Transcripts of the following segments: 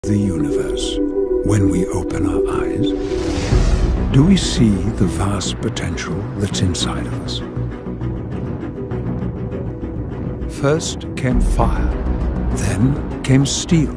the universe when we open our eyes? Do we see the vast potential that's inside of us? First came fire, then came steel.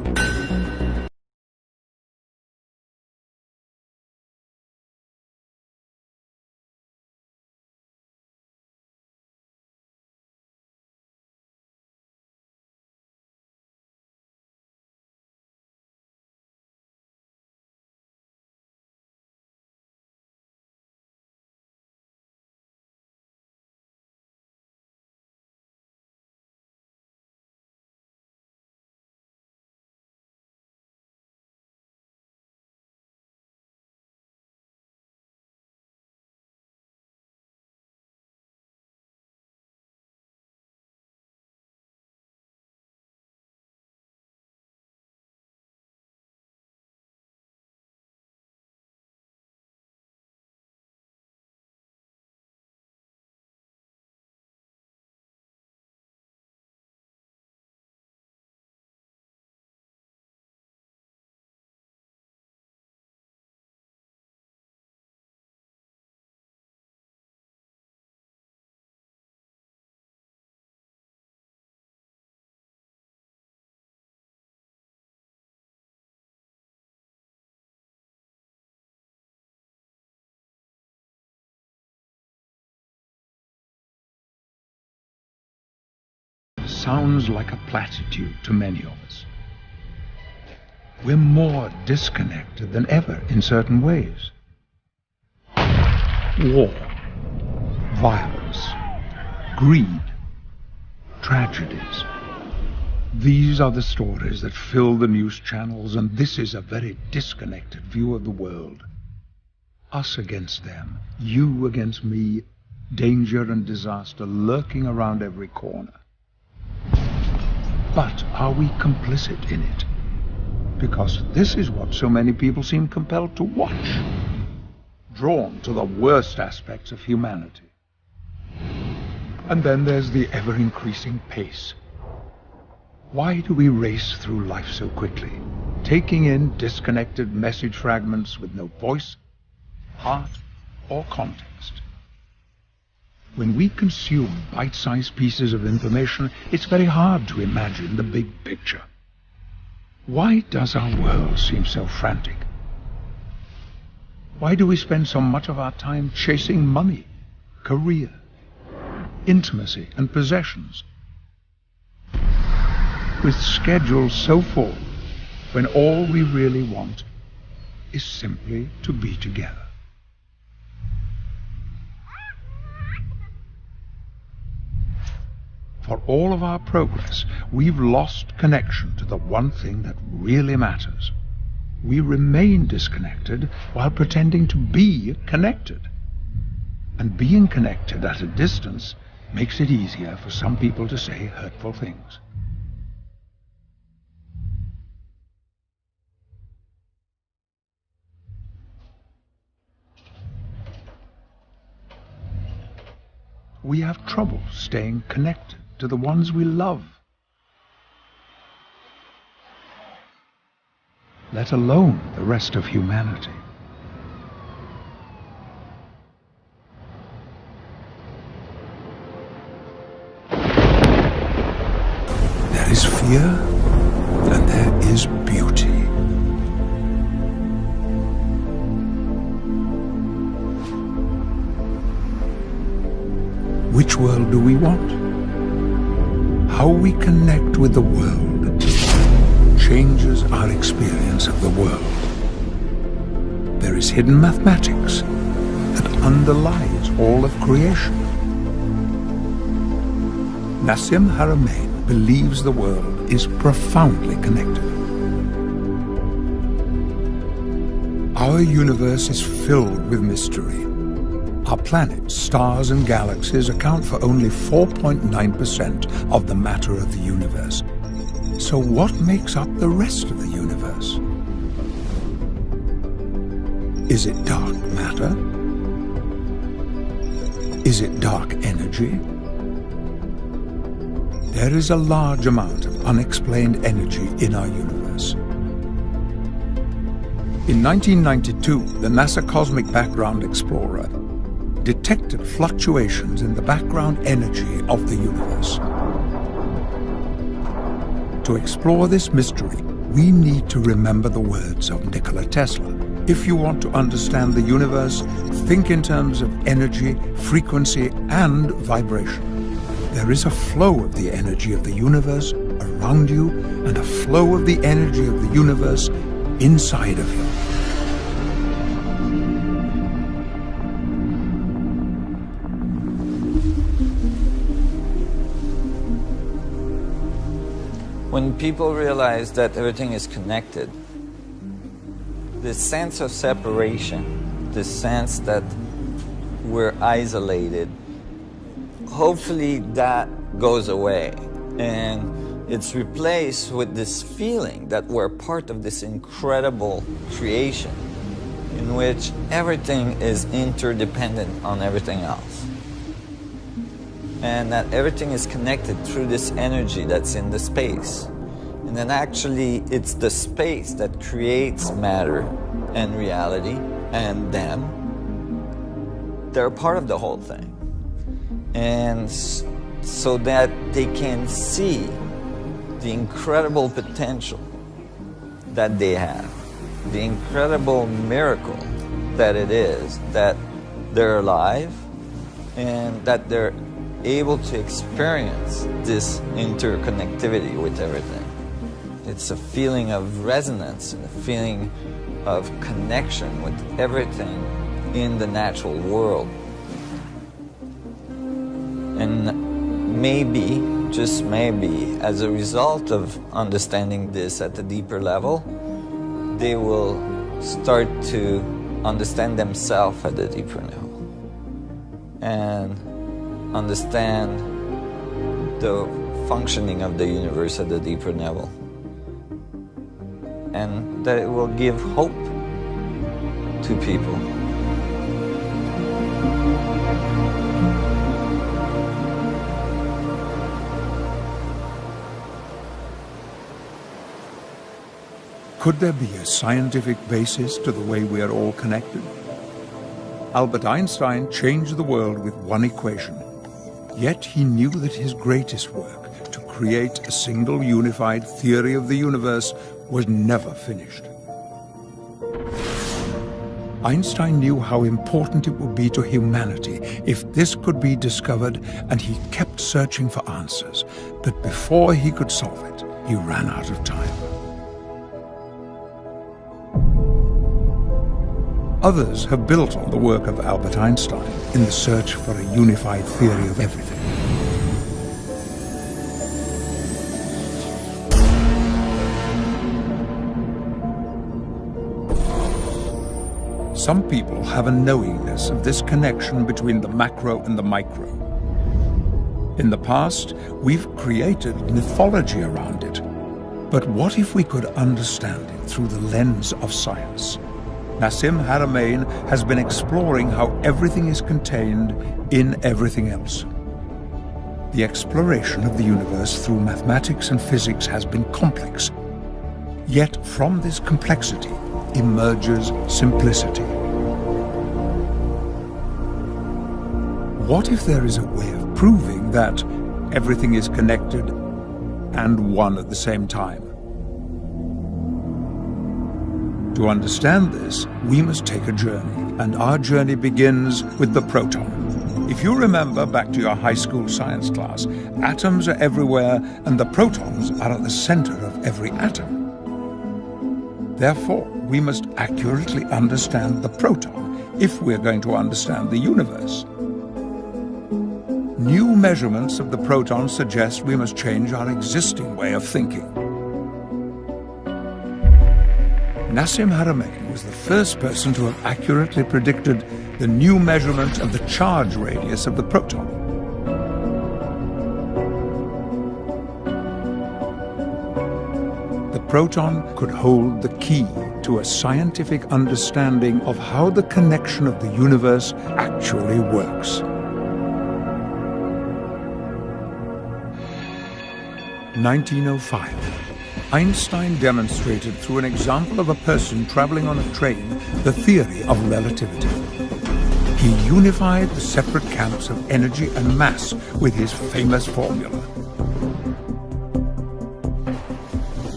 Sounds like a platitude to many of us. We're more disconnected than ever in certain ways. War, violence, greed, tragedies. These are the stories that fill the news channels, and this is a very disconnected view of the world. Us against them, you against me, danger and disaster lurking around every corner. But are we complicit in it? Because this is what so many people seem compelled to watch, drawn to the worst aspects of humanity. And then there's the ever-increasing pace. Why do we race through life so quickly, taking in disconnected message fragments with no voice, heart, or context? When we consume bite-sized pieces of information, it's very hard to imagine the big picture. Why does our world seem so frantic? Why do we spend so much of our time chasing money, career, intimacy, and possessions? With schedules so full, when all we really want is simply to be together. For all of our progress, we've lost connection to the one thing that really matters. We remain disconnected while pretending to be connected. And being connected at a distance makes it easier for some people to say hurtful things. We have trouble staying connected to the ones we love, let alone the rest of humanity. There is fear, and there is beauty. Which world do we want? How we connect with the world changes our experience of the world. There is hidden mathematics that underlies all of creation. Nassim Haramein believes the world is profoundly connected. Our universe is filled with mystery. Our planets, stars, and galaxies account for only 4.9% of the matter of the universe. So what makes up the rest of the universe? Is it dark matter? Is it dark energy? There is a large amount of unexplained energy in our universe. In 1992, the NASA Cosmic Background Explorer detected fluctuations in the background energy of the universe. To explore this mystery, we need to remember the words of Nikola Tesla. If you want to understand the universe, think in terms of energy, frequency, and vibration. There is a flow of the energy of the universe around you and a flow of the energy of the universe inside of you. When people realize that everything is connected, this sense of separation, this sense that we're isolated, hopefully that goes away. And it's replaced with this feeling that we're part of this incredible creation in which everything is interdependent on everything else. And that everything is connected through this energy that's in the space. And then actually it's the space that creates matter and reality, and them. They're part of the whole thing. And so that they can see the incredible potential that they have, the incredible miracle that it is that they're alive and that they're able to experience this interconnectivity with everything. It's a feeling of resonance and a feeling of connection with everything in the natural world. And maybe, just maybe, as a result of understanding this at a deeper level, they will start to understand themselves at a deeper level and understand the functioning of the universe at a deeper level, and that it will give hope to people. Could there be a scientific basis to the way we are all connected? Albert Einstein changed the world with one equation. Yet he knew that his greatest work, to create a single unified theory of the universe, was never finished. Einstein knew how important it would be to humanity if this could be discovered, and he kept searching for answers. But before he could solve it, he ran out of time. Others have built on the work of Albert Einstein in the search for a unified theory of everything. Some people have a knowingness of this connection between the macro and the micro. In the past, we've created mythology around it. But what if we could understand it through the lens of science? Nassim Haramein has been exploring how everything is contained in everything else. The exploration of the universe through mathematics and physics has been complex. Yet from this complexity emerges simplicity. What if there is a way of proving that everything is connected and one at the same time? To understand this, we must take a journey, and our journey begins with the proton. If you remember back to your high school science class, atoms are everywhere, and the protons are at the center of every atom. Therefore, we must accurately understand the proton if we're going to understand the universe. New measurements of the proton suggest we must change our existing way of thinking. Nassim Haramein was the first person to have accurately predicted the new measurement of the charge radius of the proton. The proton could hold the key to a scientific understanding of how the connection of the universe actually works. 1905. Einstein demonstrated through an example of a person traveling on a train the theory of relativity. He unified the separate camps of energy and mass with his famous formula.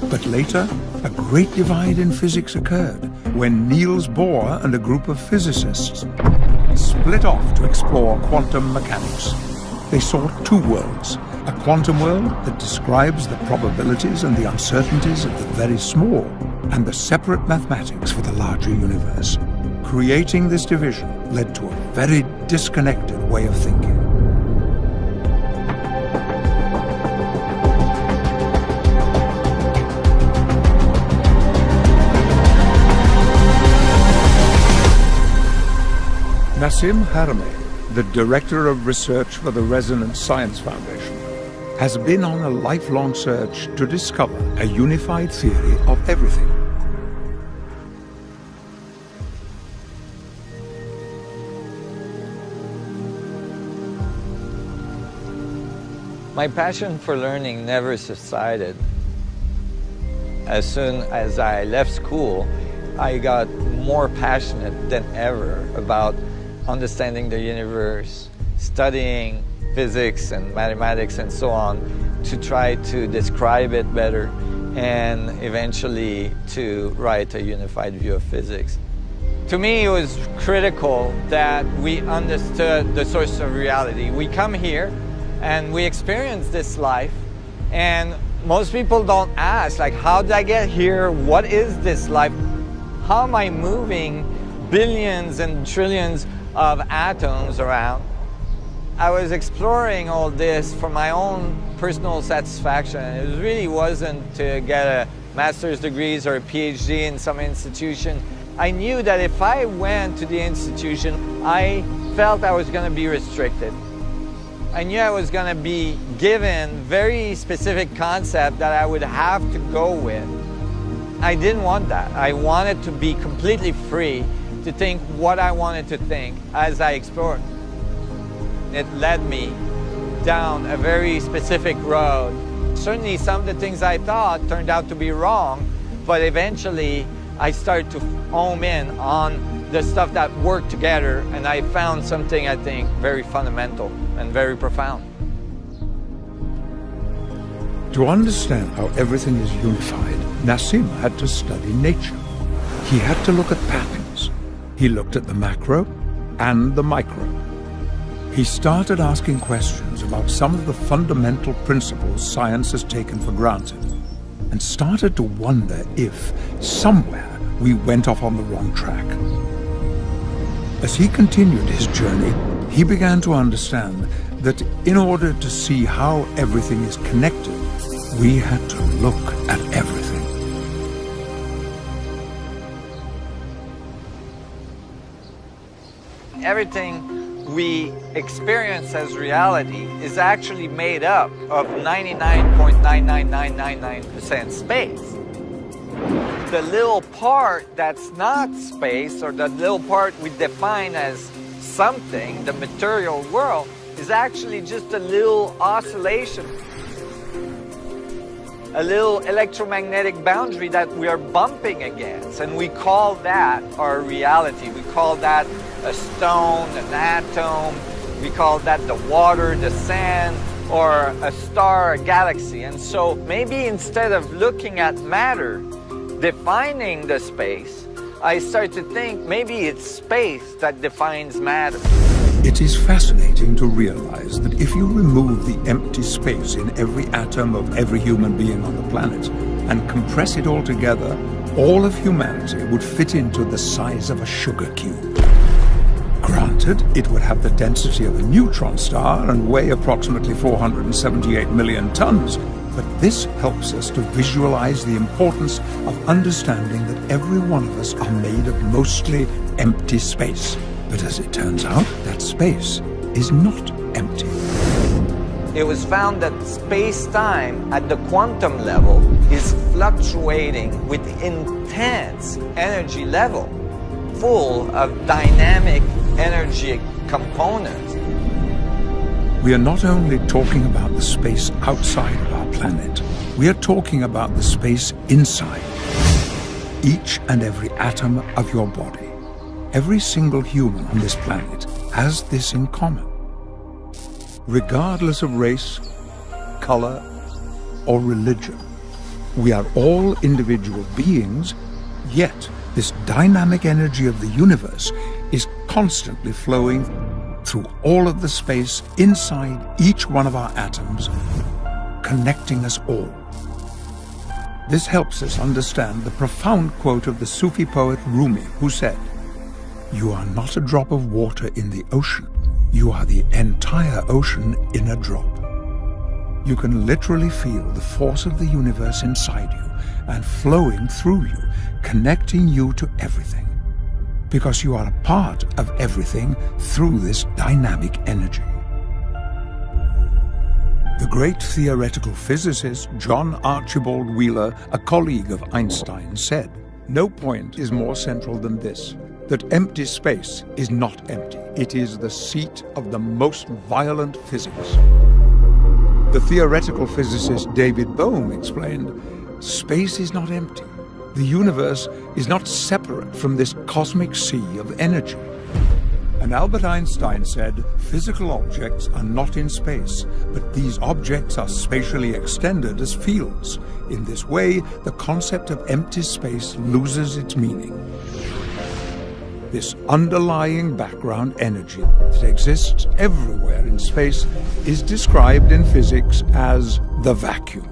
But later, a great divide in physics occurred when Niels Bohr and a group of physicists split off to explore quantum mechanics. They saw two worlds, a quantum world that describes the probabilities and the uncertainties of the very small, and the separate mathematics for the larger universe. Creating this division led to a very disconnected way of thinking. Nassim Haramein, the Director of Research for the Resonance Science Foundation, has been on a lifelong search to discover a unified theory of everything. My passion for learning never subsided. As soon as I left school, I got more passionate than ever about understanding the universe, studying physics and mathematics and so on, to try to describe it better and eventually to write a unified view of physics. To me, it was critical that we understood the source of reality. We come here and we experience this life, and most people don't ask, like, how did I get here? What is this life? How am I moving billions and trillions of atoms around? I was exploring all this for my own personal satisfaction. It really wasn't to get a master's degrees or a PhD in some institution. I knew that if I went to the institution, I felt I was going to be restricted. I knew I was going to be given very specific concept that I would have to go with. I didn't want that. I wanted to be completely free to think what I wanted to think as I explored. It led me down a very specific road. Certainly some of the things I thought turned out to be wrong, but eventually I started to home in on the stuff that worked together, and I found something, I think, very fundamental and very profound. To understand how everything is unified, Nassim had to study nature. He had to look at patterns. He looked at the macro and the micro. He started asking questions about some of the fundamental principles science has taken for granted, and started to wonder if, somewhere, we went off on the wrong track. As he continued his journey, he began to understand that in order to see how everything is connected, we had to look at everything. Everything we experience as reality is actually made up of 99.99999% space. The little part that's not space, or the little part we define as something, the material world, is actually just a little oscillation, a little electromagnetic boundary that we are bumping against, and we call that our reality. We call that a stone, an atom, we call that the water, the sand, or a star, a galaxy. And so maybe instead of looking at matter, defining the space, I start to think maybe it's space that defines matter. It is fascinating to realize that if you remove the empty space in every atom of every human being on the planet and compress it all together, all of humanity would fit into the size of a sugar cube. Granted, it would have the density of a neutron star and weigh approximately 478 million tons, but this helps us to visualize the importance of understanding that every one of us are made of mostly empty space. But as it turns out, that space is not empty. It was found that space-time at the quantum level is fluctuating with intense energy level, full of dynamic energy components. We are not only talking about the space outside of our planet. We are talking about the space inside each and every atom of your body. Every single human on this planet has this in common. Regardless of race, color, or religion, we are all individual beings, yet this dynamic energy of the universe is constantly flowing through all of the space inside each one of our atoms, connecting us all. This helps us understand the profound quote of the Sufi poet Rumi, who said, "You are not a drop of water in the ocean. You are the entire ocean in a drop." You can literally feel the force of the universe inside you and flowing through you, connecting you to everything, because you are a part of everything through this dynamic energy. The great theoretical physicist John Archibald Wheeler, a colleague of Einstein, said, "No point is more central than this, that empty space is not empty. It is the seat of the most violent physics." The theoretical physicist David Bohm explained, "Space is not empty. The universe is not separate from this cosmic sea of energy." And Albert Einstein said, "Physical objects are not in space, but these objects are spatially extended as fields. In this way, the concept of empty space loses its meaning." This underlying background energy that exists everywhere in space is described in physics as the vacuum.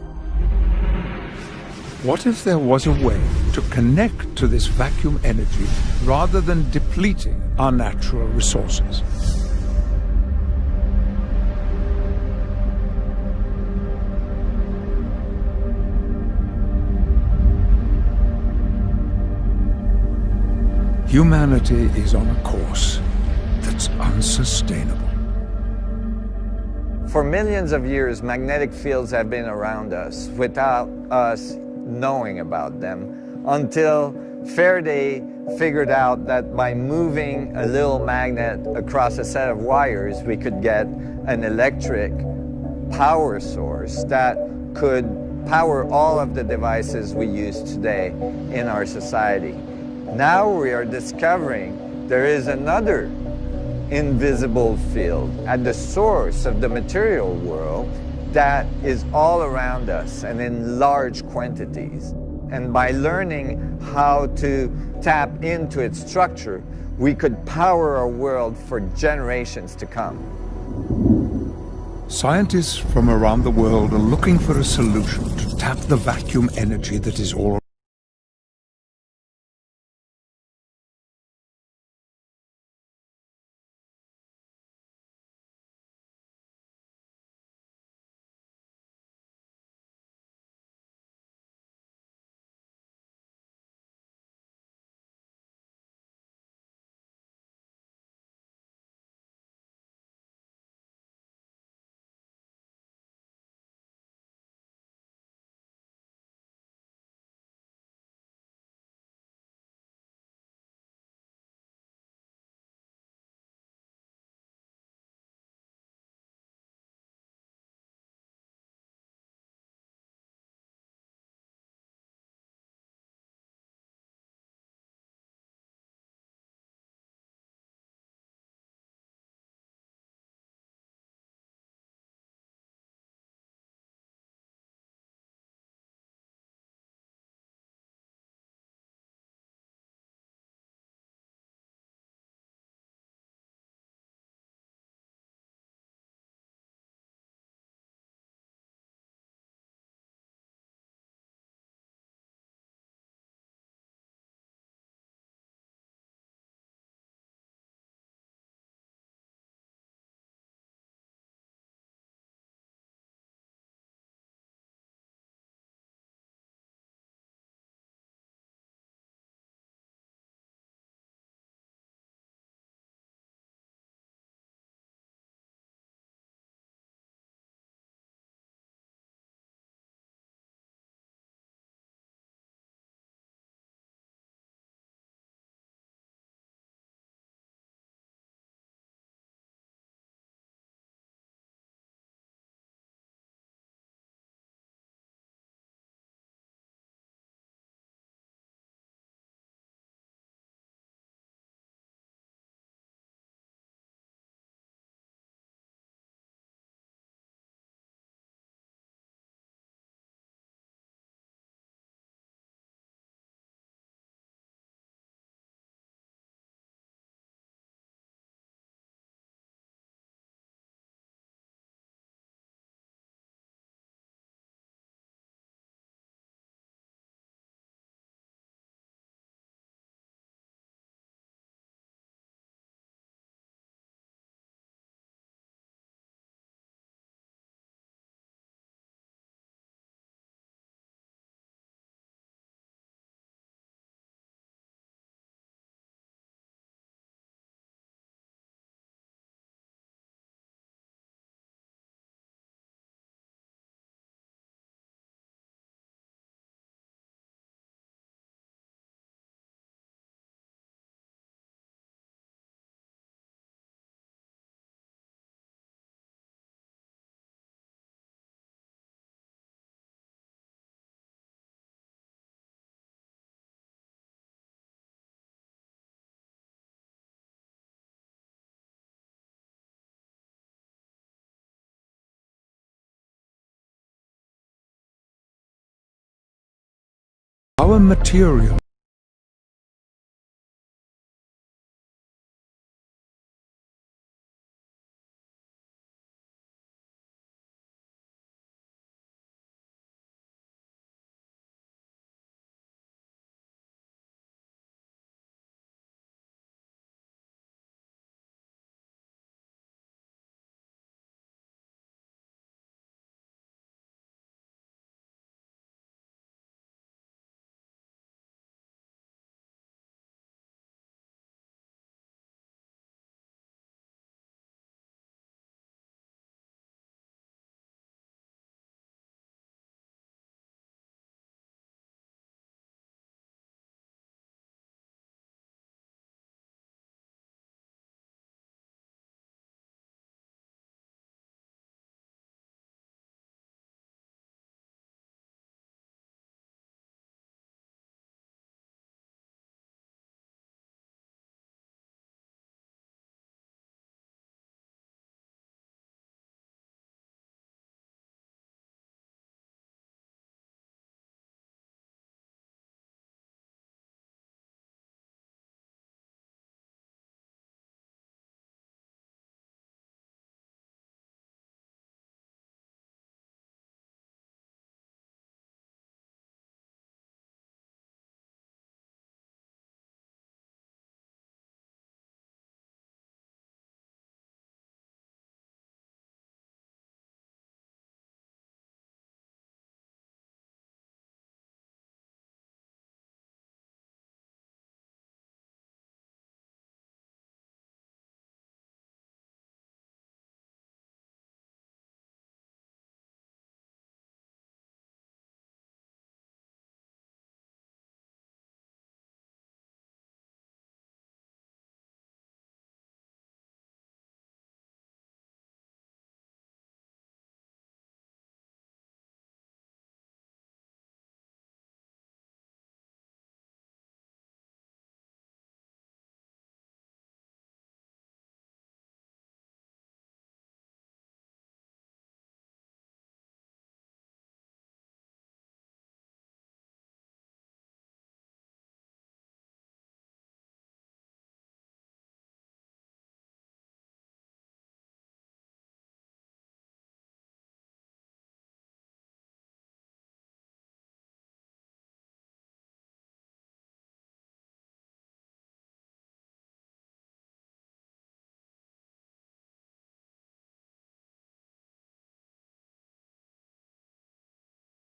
What if there was a way to connect to this vacuum energy rather than depleting our natural resources? Humanity is on a course that's unsustainable. For millions of years, magnetic fields have been around us without us knowing about them, until Faraday figured out that by moving a little magnet across a set of wires, we could get an electric power source that could power all of the devices we use today in our society. Now we are discovering there is another invisible field at the source of the material world that is all around us and in large quantities. And by learning how to tap into its structure, we could power our world for generations to come. Scientists from around the world are looking for a solution to tap the vacuum energy that is all Our material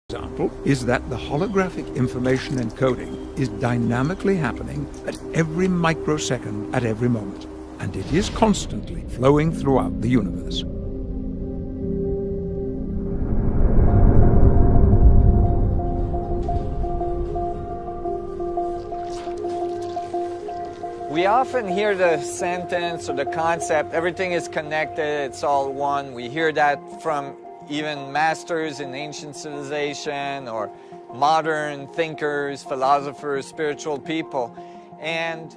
example is that the holographic information encoding is dynamically happening at every microsecond at every moment, and it is constantly flowing throughout the universe. We often hear the sentence or the concept, everything is connected, it's all one. We hear that from even masters in ancient civilization or modern thinkers, philosophers, spiritual people. And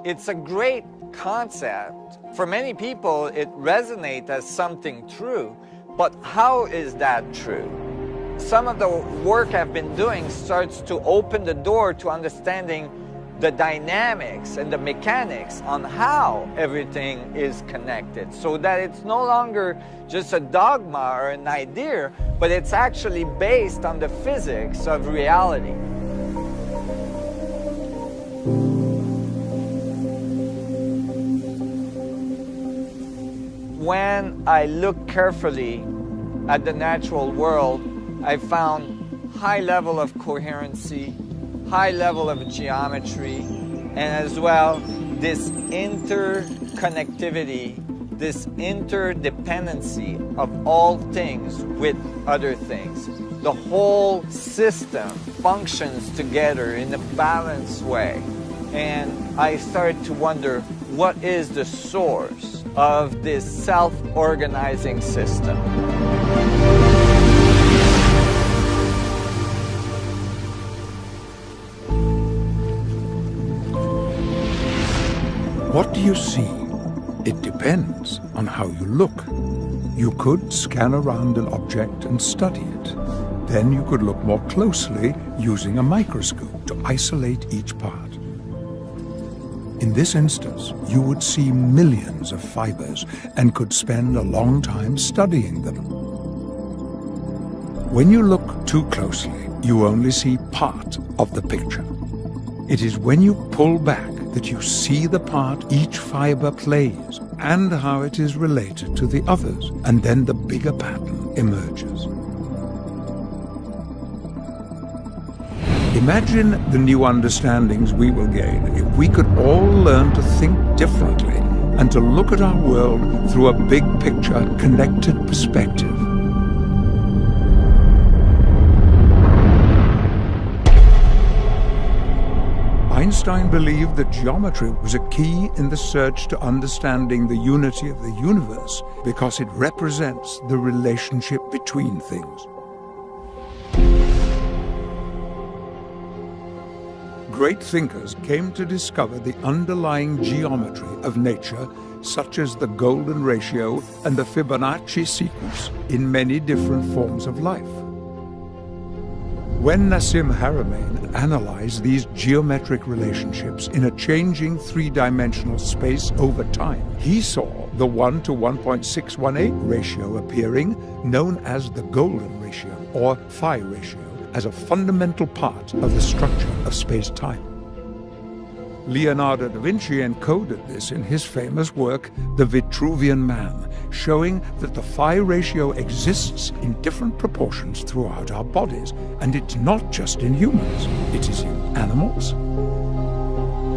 it's a great concept. For many people, it resonates as something true. But how is that true? Some of the work I've been doing starts to open the door to understanding the dynamics and the mechanics on how everything is connected, so that it's no longer just a dogma or an idea, but it's actually based on the physics of reality. When I look carefully at the natural world, I found high level of coherency, high level of geometry, and as well this interconnectivity, this interdependency of all things with other things. The whole system functions together in a balanced way. And I started to wonder, what is the source of this self-organizing system? What do you see? It depends on how you look. You could scan around an object and study it. Then you could look more closely using a microscope to isolate each part. In this instance, you would see millions of fibers and could spend a long time studying them. When you look too closely, you only see part of the picture. It is when you pull back that you see the part each fiber plays and how it is related to the others, and then the bigger pattern emerges. Imagine the new understandings we will gain if we could all learn to think differently and to look at our world through a big picture, connected perspective. Einstein believed that geometry was a key in the search to understanding the unity of the universe because it represents the relationship between things. Great thinkers came to discover the underlying geometry of nature, such as the golden ratio and the Fibonacci sequence, in many different forms of life. When Nassim Haramein analyzed these geometric relationships in a changing three-dimensional space over time, he saw the 1 to 1.618 ratio appearing, known as the golden ratio, or phi ratio, as a fundamental part of the structure of space-time. Leonardo da Vinci encoded this in his famous work, The Vitruvian Man, showing that the phi ratio exists in different proportions throughout our bodies, and it's not just in humans. It is in animals,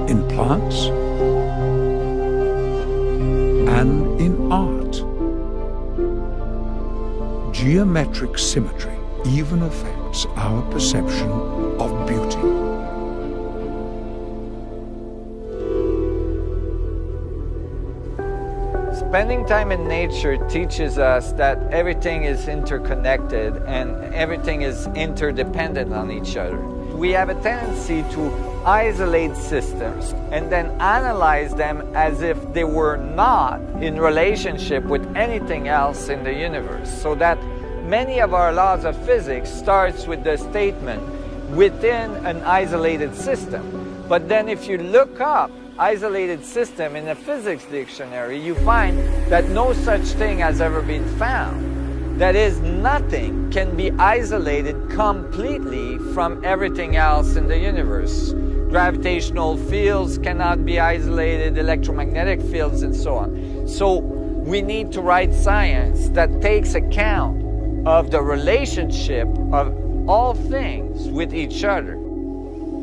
in plants, and in art. Geometric symmetry even affects our perception of beauty. Spending time in nature teaches us that everything is interconnected and everything is interdependent on each other. We have a tendency to isolate systems and then analyze them as if they were not in relationship with anything else in the universe. So that many of our laws of physics starts with the statement within an isolated system. But then if you look up isolated system in a physics dictionary, you find that no such thing has ever been found. That is, nothing can be isolated completely from everything else in the universe. Gravitational fields cannot be isolated, electromagnetic fields, and so on. So we need to write science that takes account of the relationship of all things with each other.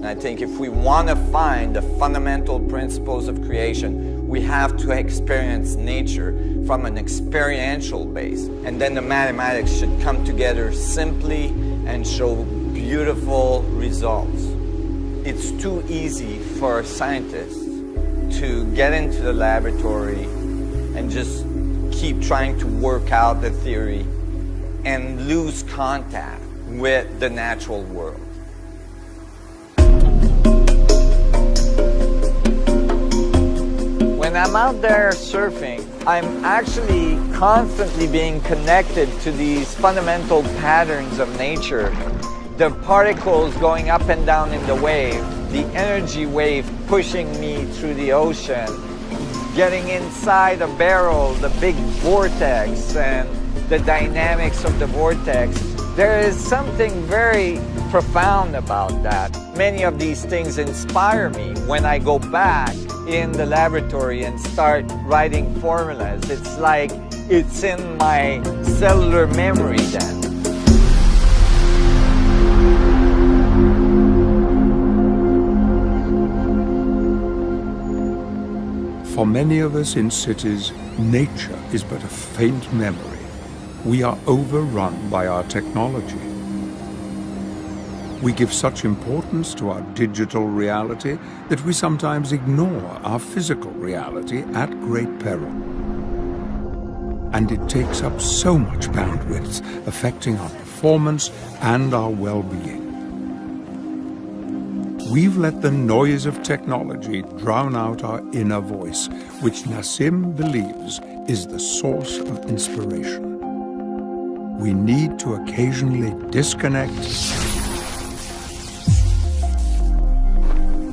And I think if we want to find the fundamental principles of creation, we have to experience nature from an experiential base. And then the mathematics should come together simply and show beautiful results. It's too easy for scientists to get into the laboratory and just keep trying to work out the theory and lose contact with the natural world. When I'm out there surfing, I'm actually constantly being connected to these fundamental patterns of nature. The particles going up and down in the wave, the energy wave pushing me through the ocean, getting inside a barrel, the big vortex, and the dynamics of the vortex. There is something very profound about that. Many of these things inspire me when I go back in the laboratory and start writing formulas. It's like it's in my cellular memory then. For many of us in cities, nature is but a faint memory. We are overrun by our technology. We give such importance to our digital reality that we sometimes ignore our physical reality at great peril. And it takes up so much bandwidth, affecting our performance and our well-being. We've let the noise of technology drown out our inner voice, which Nassim believes is the source of inspiration. we need to occasionally disconnect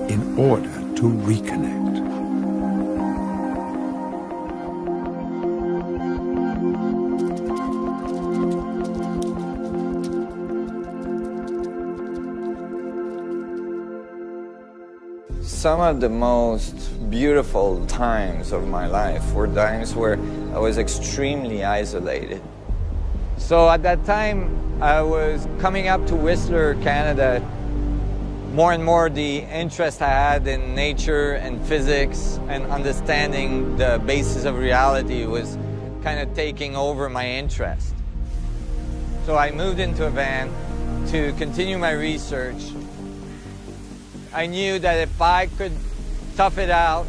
in order to reconnect. Some of the most beautiful times of my life were times where I was extremely isolated. So at that time, I was coming up to Whistler, Canada. More and more the interest I had in nature and physics and understanding the basis of reality was kind of taking over my interest. So I moved into a van to continue my research. I knew that if I could tough it out,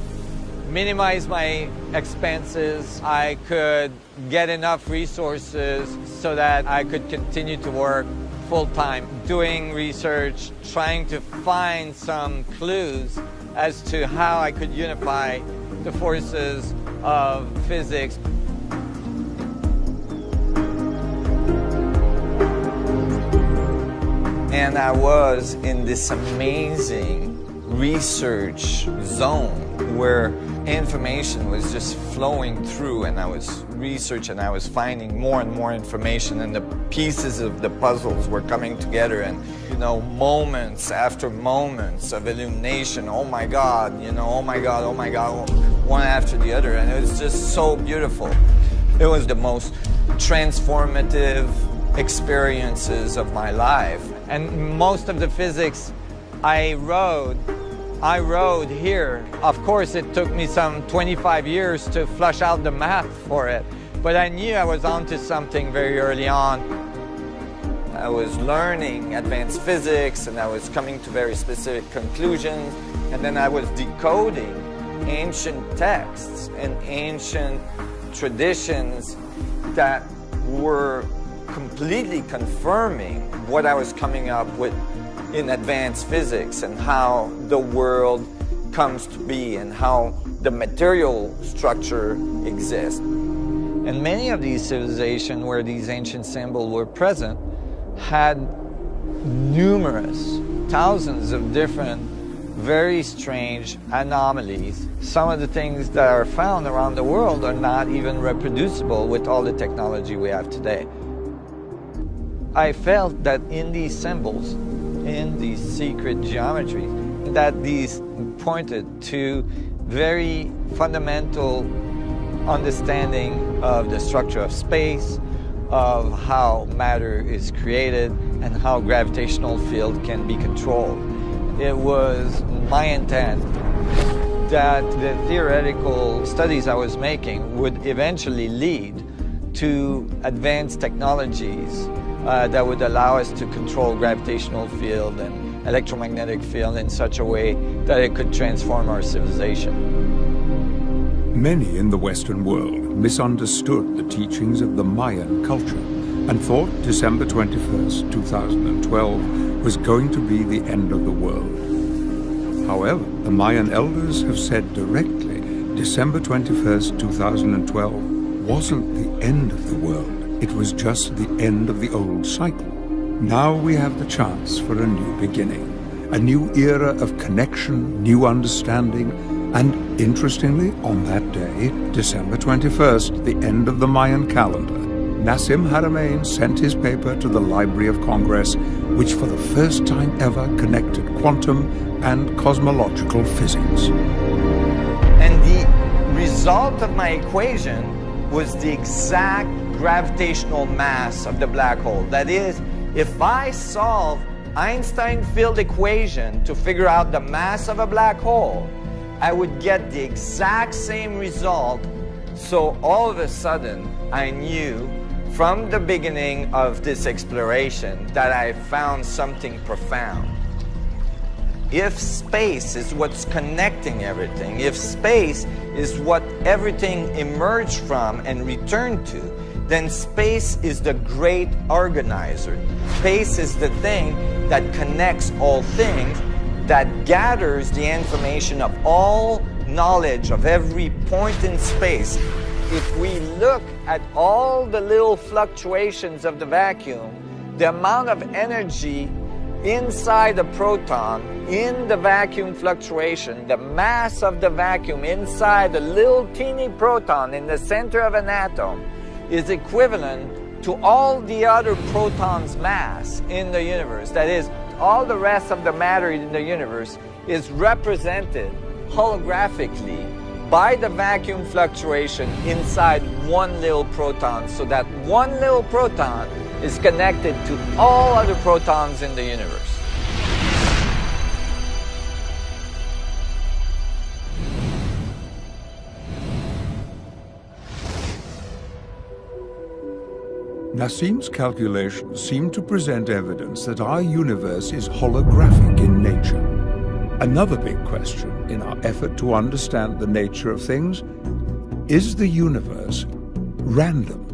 minimize my expenses, I could get enough resources so that I could continue to work full-time, doing research, trying to find some clues as to how I could unify the forces of physics. And I was in this amazing research zone where information was just flowing through, and I was researching, I was finding more and more information, and the pieces of the puzzles were coming together, and moments after moments of illumination. Oh my God, oh my God, oh my God, one after the other, and it was just so beautiful. It was the most transformative experiences of my life. And most of the physics I wrote here. Of course, it took me some 25 years to flush out the math for it, but I knew I was onto something very early on. I was learning advanced physics, and I was coming to very specific conclusions, and then I was decoding ancient texts and ancient traditions that were completely confirming what I was coming up with in advanced physics and how the world comes to be and how the material structure exists. And many of these civilizations where these ancient symbols were present had numerous, thousands of different, very strange anomalies. Some of the things that are found around the world are not even reproducible with all the technology we have today. I felt that in these symbols, in these secret geometries, that these pointed to very fundamental understanding of the structure of space, of how matter is created, and how gravitational field can be controlled. It was my intent that the theoretical studies I was making would eventually lead to advanced technologies that would allow us to control gravitational field and electromagnetic field in such a way that it could transform our civilization. Many in the Western world misunderstood the teachings of the Mayan culture and thought December 21st, 2012 was going to be the end of the world. However, the Mayan elders have said directly December 21st, 2012 wasn't the end of the world. It was just the end of the old cycle. Now we have the chance for a new beginning, a new era of connection, new understanding, and interestingly, on that day, December 21st, the end of the Mayan calendar, Nassim Haramein sent his paper to the Library of Congress, which for the first time ever connected quantum and cosmological physics. And the result of my equation was the exact gravitational mass of the black hole. That is, if I solve Einstein field equation to figure out the mass of a black hole, I would get the exact same result. So all of a sudden, I knew from the beginning of this exploration that I found something profound. If space is what's connecting everything, if space is what everything emerged from and returned to, then space is the great organizer. Space is the thing that connects all things, that gathers the information of all knowledge of every point in space if we look at all the little fluctuations of the vacuum, the amount of energy inside the proton, in the vacuum fluctuation, the mass of the vacuum inside the little teeny proton in the center of an atom is equivalent to all the other protons' mass in the universe. That is, all the rest of the matter in the universe is represented holographically by the vacuum fluctuation inside one little proton, so that one little proton is connected to all other protons in the universe. Nassim's calculations seem to present evidence that our universe is holographic in nature. Another big question in our effort to understand the nature of things: is the universe random?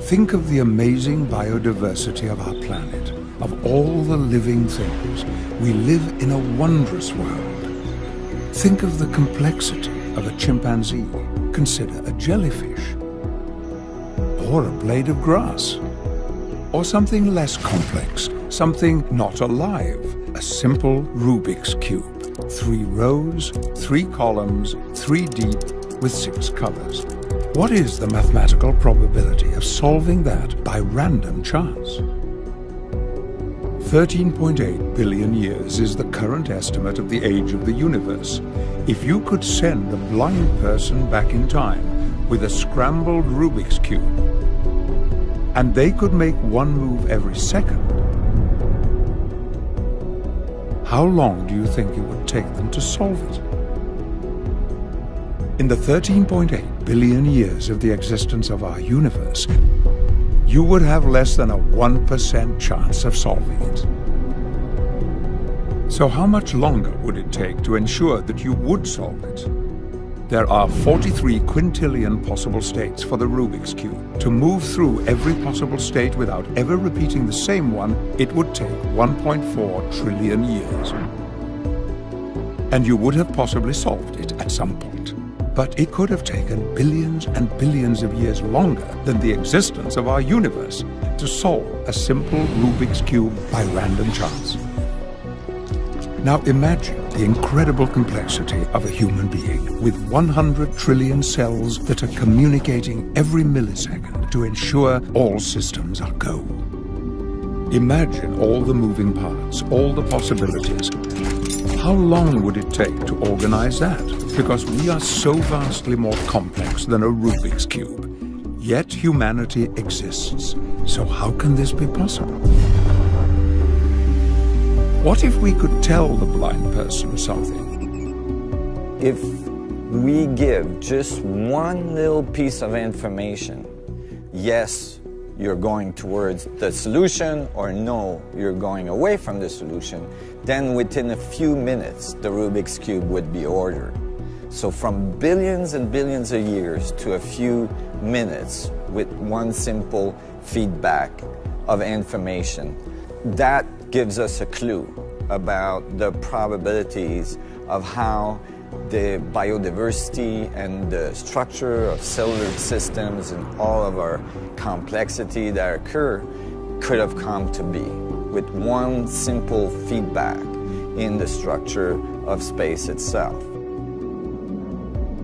Think of the amazing biodiversity of our planet, of all the living things. We live in a wondrous world. Think of the complexity of a chimpanzee. Consider a jellyfish, or a blade of grass, or something less complex, something not alive, a simple Rubik's Cube. 3 rows, 3 columns, 3 deep, with 6 colors. What is the mathematical probability of solving that by random chance? 13.8 billion years is the current estimate of the age of the universe. If you could send a blind person back in time with a scrambled Rubik's Cube, and they could make one move every second, how long do you think it would take them to solve it? In the 13.8 billion years of the existence of our universe, you would have less than a 1% chance of solving it. So how much longer would it take to ensure that you would solve it? There are 43 quintillion possible states for the Rubik's Cube. To move through every possible state without ever repeating the same one, it would take 1.4 trillion years. And you would have possibly solved it at some point. But it could have taken billions and billions of years longer than the existence of our universe to solve a simple Rubik's Cube by random chance. Now imagine the incredible complexity of a human being with 100 trillion cells that are communicating every millisecond to ensure all systems are go. Imagine all the moving parts, all the possibilities. How long would it take to organize that? Because we are so vastly more complex than a Rubik's Cube. Yet humanity exists. So how can this be possible? What if we could tell the blind person something? If we give just one little piece of information, yes, you're going towards the solution, or no, you're going away from the solution, then within a few minutes, the Rubik's Cube would be ordered. So from billions and billions of years to a few minutes with one simple feedback of information, that gives us a clue about the probabilities of how the biodiversity and the structure of cellular systems and all of our complexity that occur could have come to be with one simple feedback in the structure of space itself.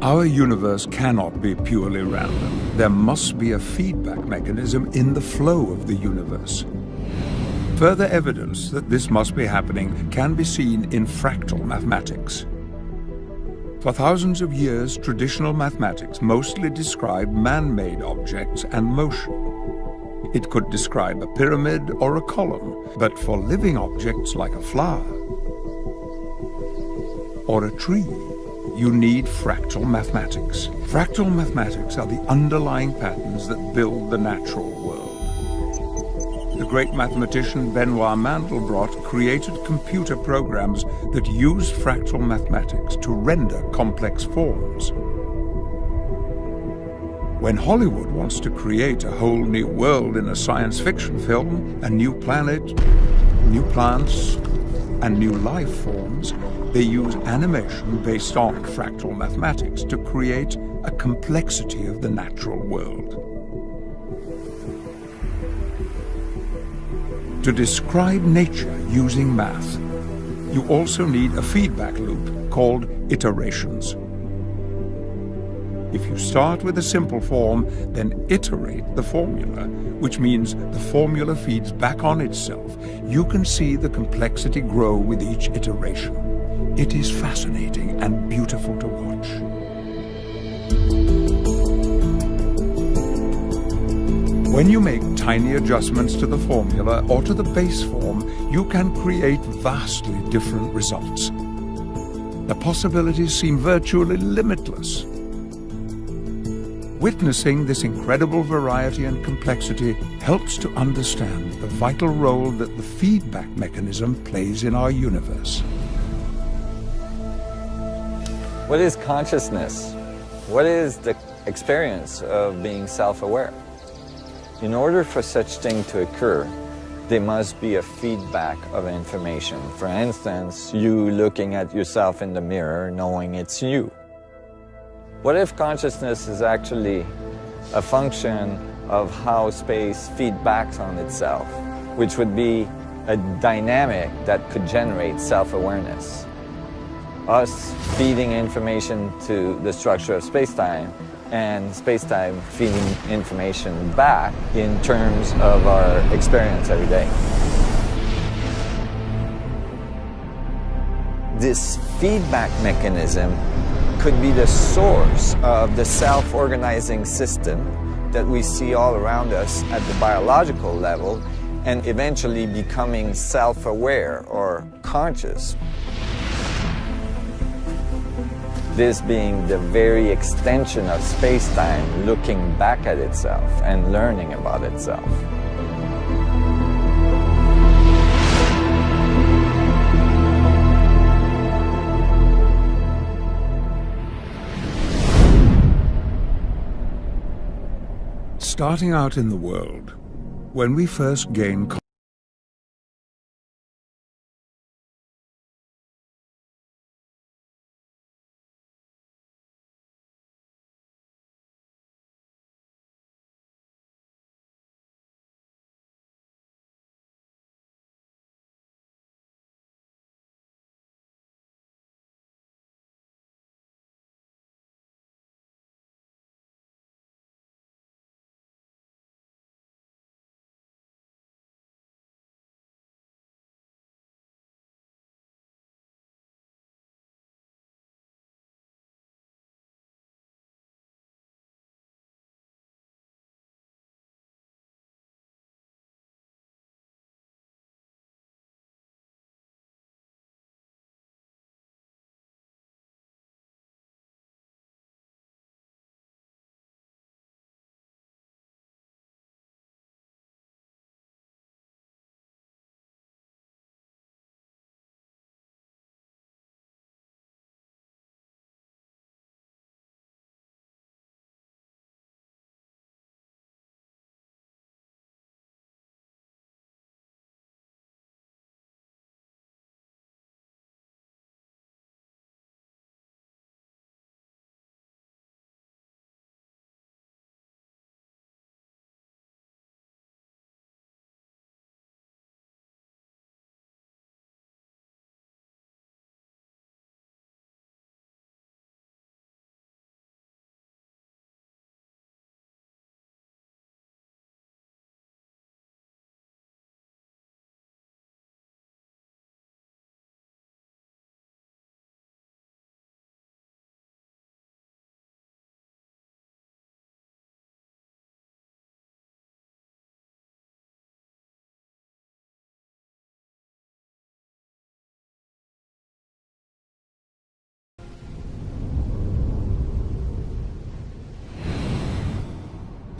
Our universe cannot be purely random. There must be a feedback mechanism in the flow of the universe. Further evidence that this must be happening can be seen in fractal mathematics. For thousands of years, traditional mathematics mostly described man-made objects and motion. It could describe a pyramid or a column, but for living objects like a flower or a tree, you need fractal mathematics. Fractal mathematics are the underlying patterns that build the natural world. The great mathematician Benoit Mandelbrot created computer programs that use fractal mathematics to render complex forms. When Hollywood wants to create a whole new world in a science fiction film, a new planet, new plants, and new life forms, they use animation based on fractal mathematics to create a complexity of the natural world. To describe nature using math, you also need a feedback loop called iterations. If you start with a simple form, then iterate the formula, which means the formula feeds back on itself. You can see the complexity grow with each iteration. It is fascinating and beautiful to watch. When you make tiny adjustments to the formula or to the base form, you can create vastly different results. The possibilities seem virtually limitless. Witnessing this incredible variety and complexity helps to understand the vital role that the feedback mechanism plays in our universe. What is consciousness? What is the experience of being self-aware? In order for such thing to occur, there must be a feedback of information. For instance, you looking at yourself in the mirror, knowing it's you. What if consciousness is actually a function of how space feedbacks on itself, which would be a dynamic that could generate self-awareness? Us feeding information to the structure of space-time, and space-time feeding information back in terms of our experience every day. This feedback mechanism could be the source of the self-organizing system that we see all around us at the biological level, and eventually becoming self-aware or conscious. This being the very extension of space-time looking back at itself and learning about itself. Starting out in the world, when we first gain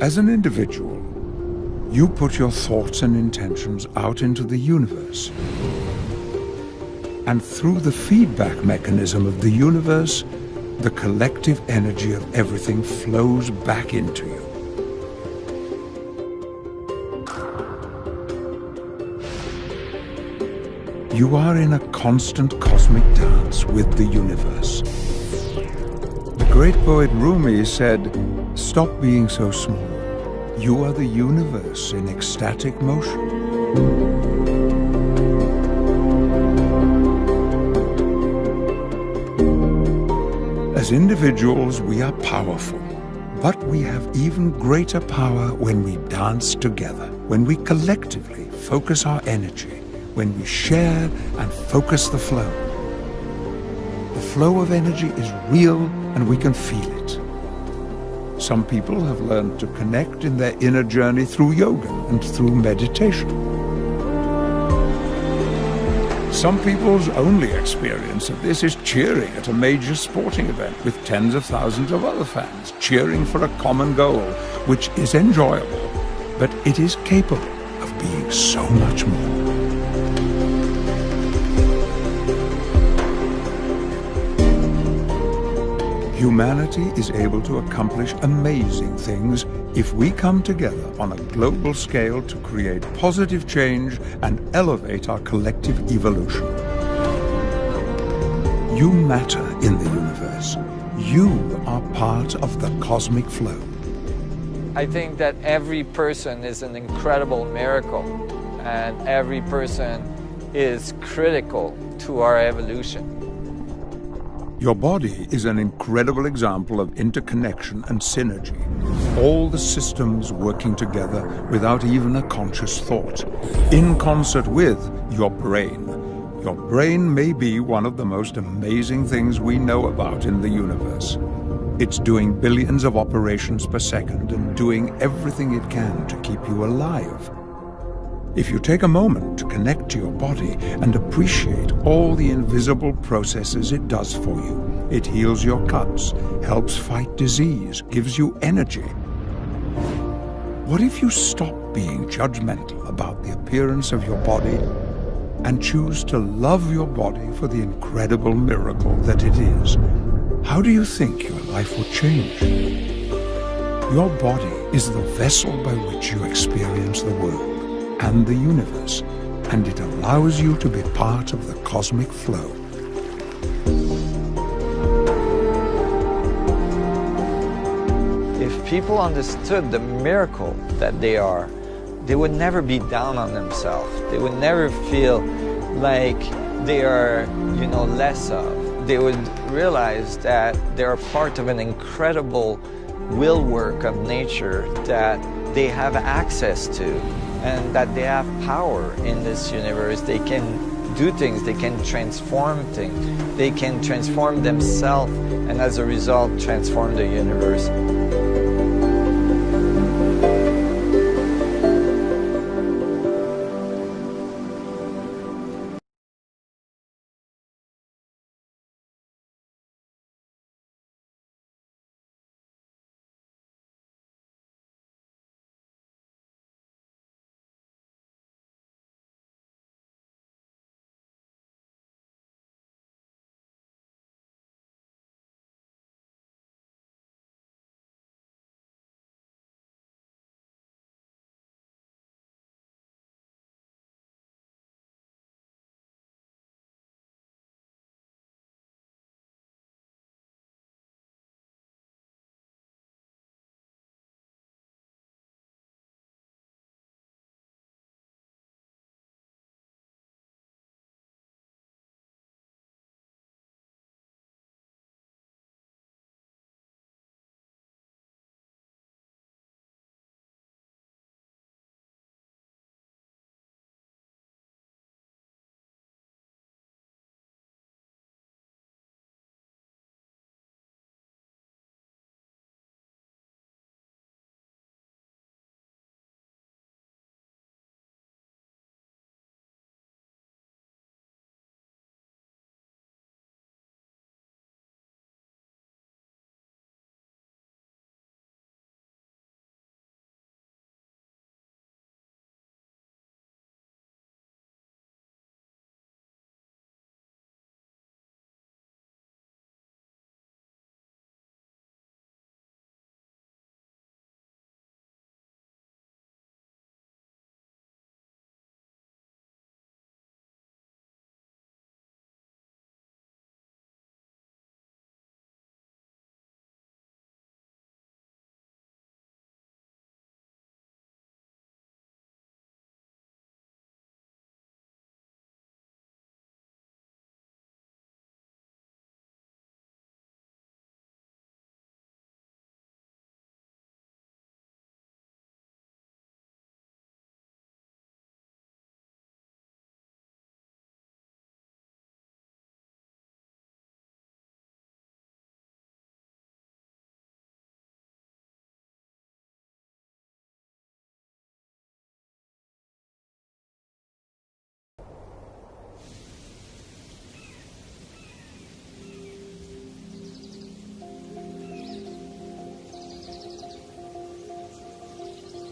As an individual, you put your thoughts and intentions out into the universe. And through the feedback mechanism of the universe, the collective energy of everything flows back into you. You are in a constant cosmic dance with the universe. The great poet Rumi said, "Stop being so small. You are the universe in ecstatic motion." As individuals, we are powerful, but we have even greater power when we dance together, when we collectively focus our energy, when we share and focus the flow. The flow of energy is real and we can feel it. Some people have learned to connect in their inner journey through yoga and through meditation. Some people's only experience of this is cheering at a major sporting event with tens of thousands of other fans, cheering for a common goal, which is enjoyable, but it is capable of being so much more. Humanity is able to accomplish amazing things if we come together on a global scale to create positive change and elevate our collective evolution. You matter in the universe. You are part of the cosmic flow. I think that every person is an incredible miracle, and every person is critical to our evolution. Your body is an incredible example of interconnection and synergy. All the systems working together without even a conscious thought, in concert with your brain. Your brain may be one of the most amazing things we know about in the universe. It's doing billions of operations per second and doing everything it can to keep you alive. If you take a moment to connect to your body and appreciate all the invisible processes it does for you, it heals your cuts, helps fight disease, gives you energy. What if you stop being judgmental about the appearance of your body and choose to love your body for the incredible miracle that it is? How do you think your life will change? Your body is the vessel by which you experience the world and the universe, and it allows you to be part of the cosmic flow. If people understood the miracle that they are, they would never be down on themselves. They would never feel like they are, less of. They would realize that they're part of an incredible will work of nature that they have access to, and that they have power in this universe. They can do things, they can transform things, they can transform themselves, and as a result, transform the universe.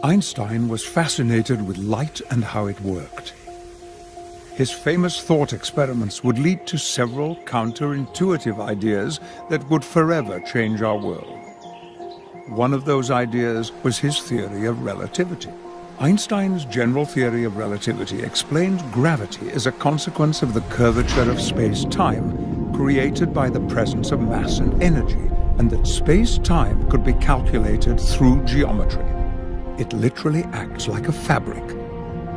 Einstein was fascinated with light and how it worked. His famous thought experiments would lead to several counterintuitive ideas that would forever change our world. One of those ideas was his theory of relativity. Einstein's general theory of relativity explained gravity as a consequence of the curvature of space-time created by the presence of mass and energy, and that space-time could be calculated through geometry. It literally acts like a fabric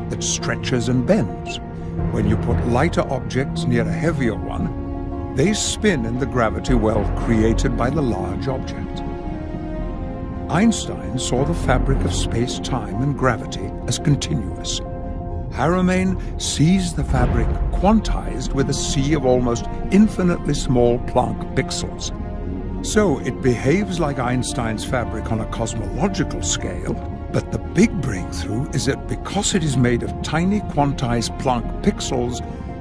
that stretches and bends. When you put lighter objects near a heavier one, they spin in the gravity well created by the large object. Einstein saw the fabric of space-time and gravity as continuous. Haramain sees the fabric quantized with a sea of almost infinitely small Planck pixels. So it behaves like Einstein's fabric on a cosmological scale, but the big breakthrough is that because it is made of tiny quantized Planck pixels,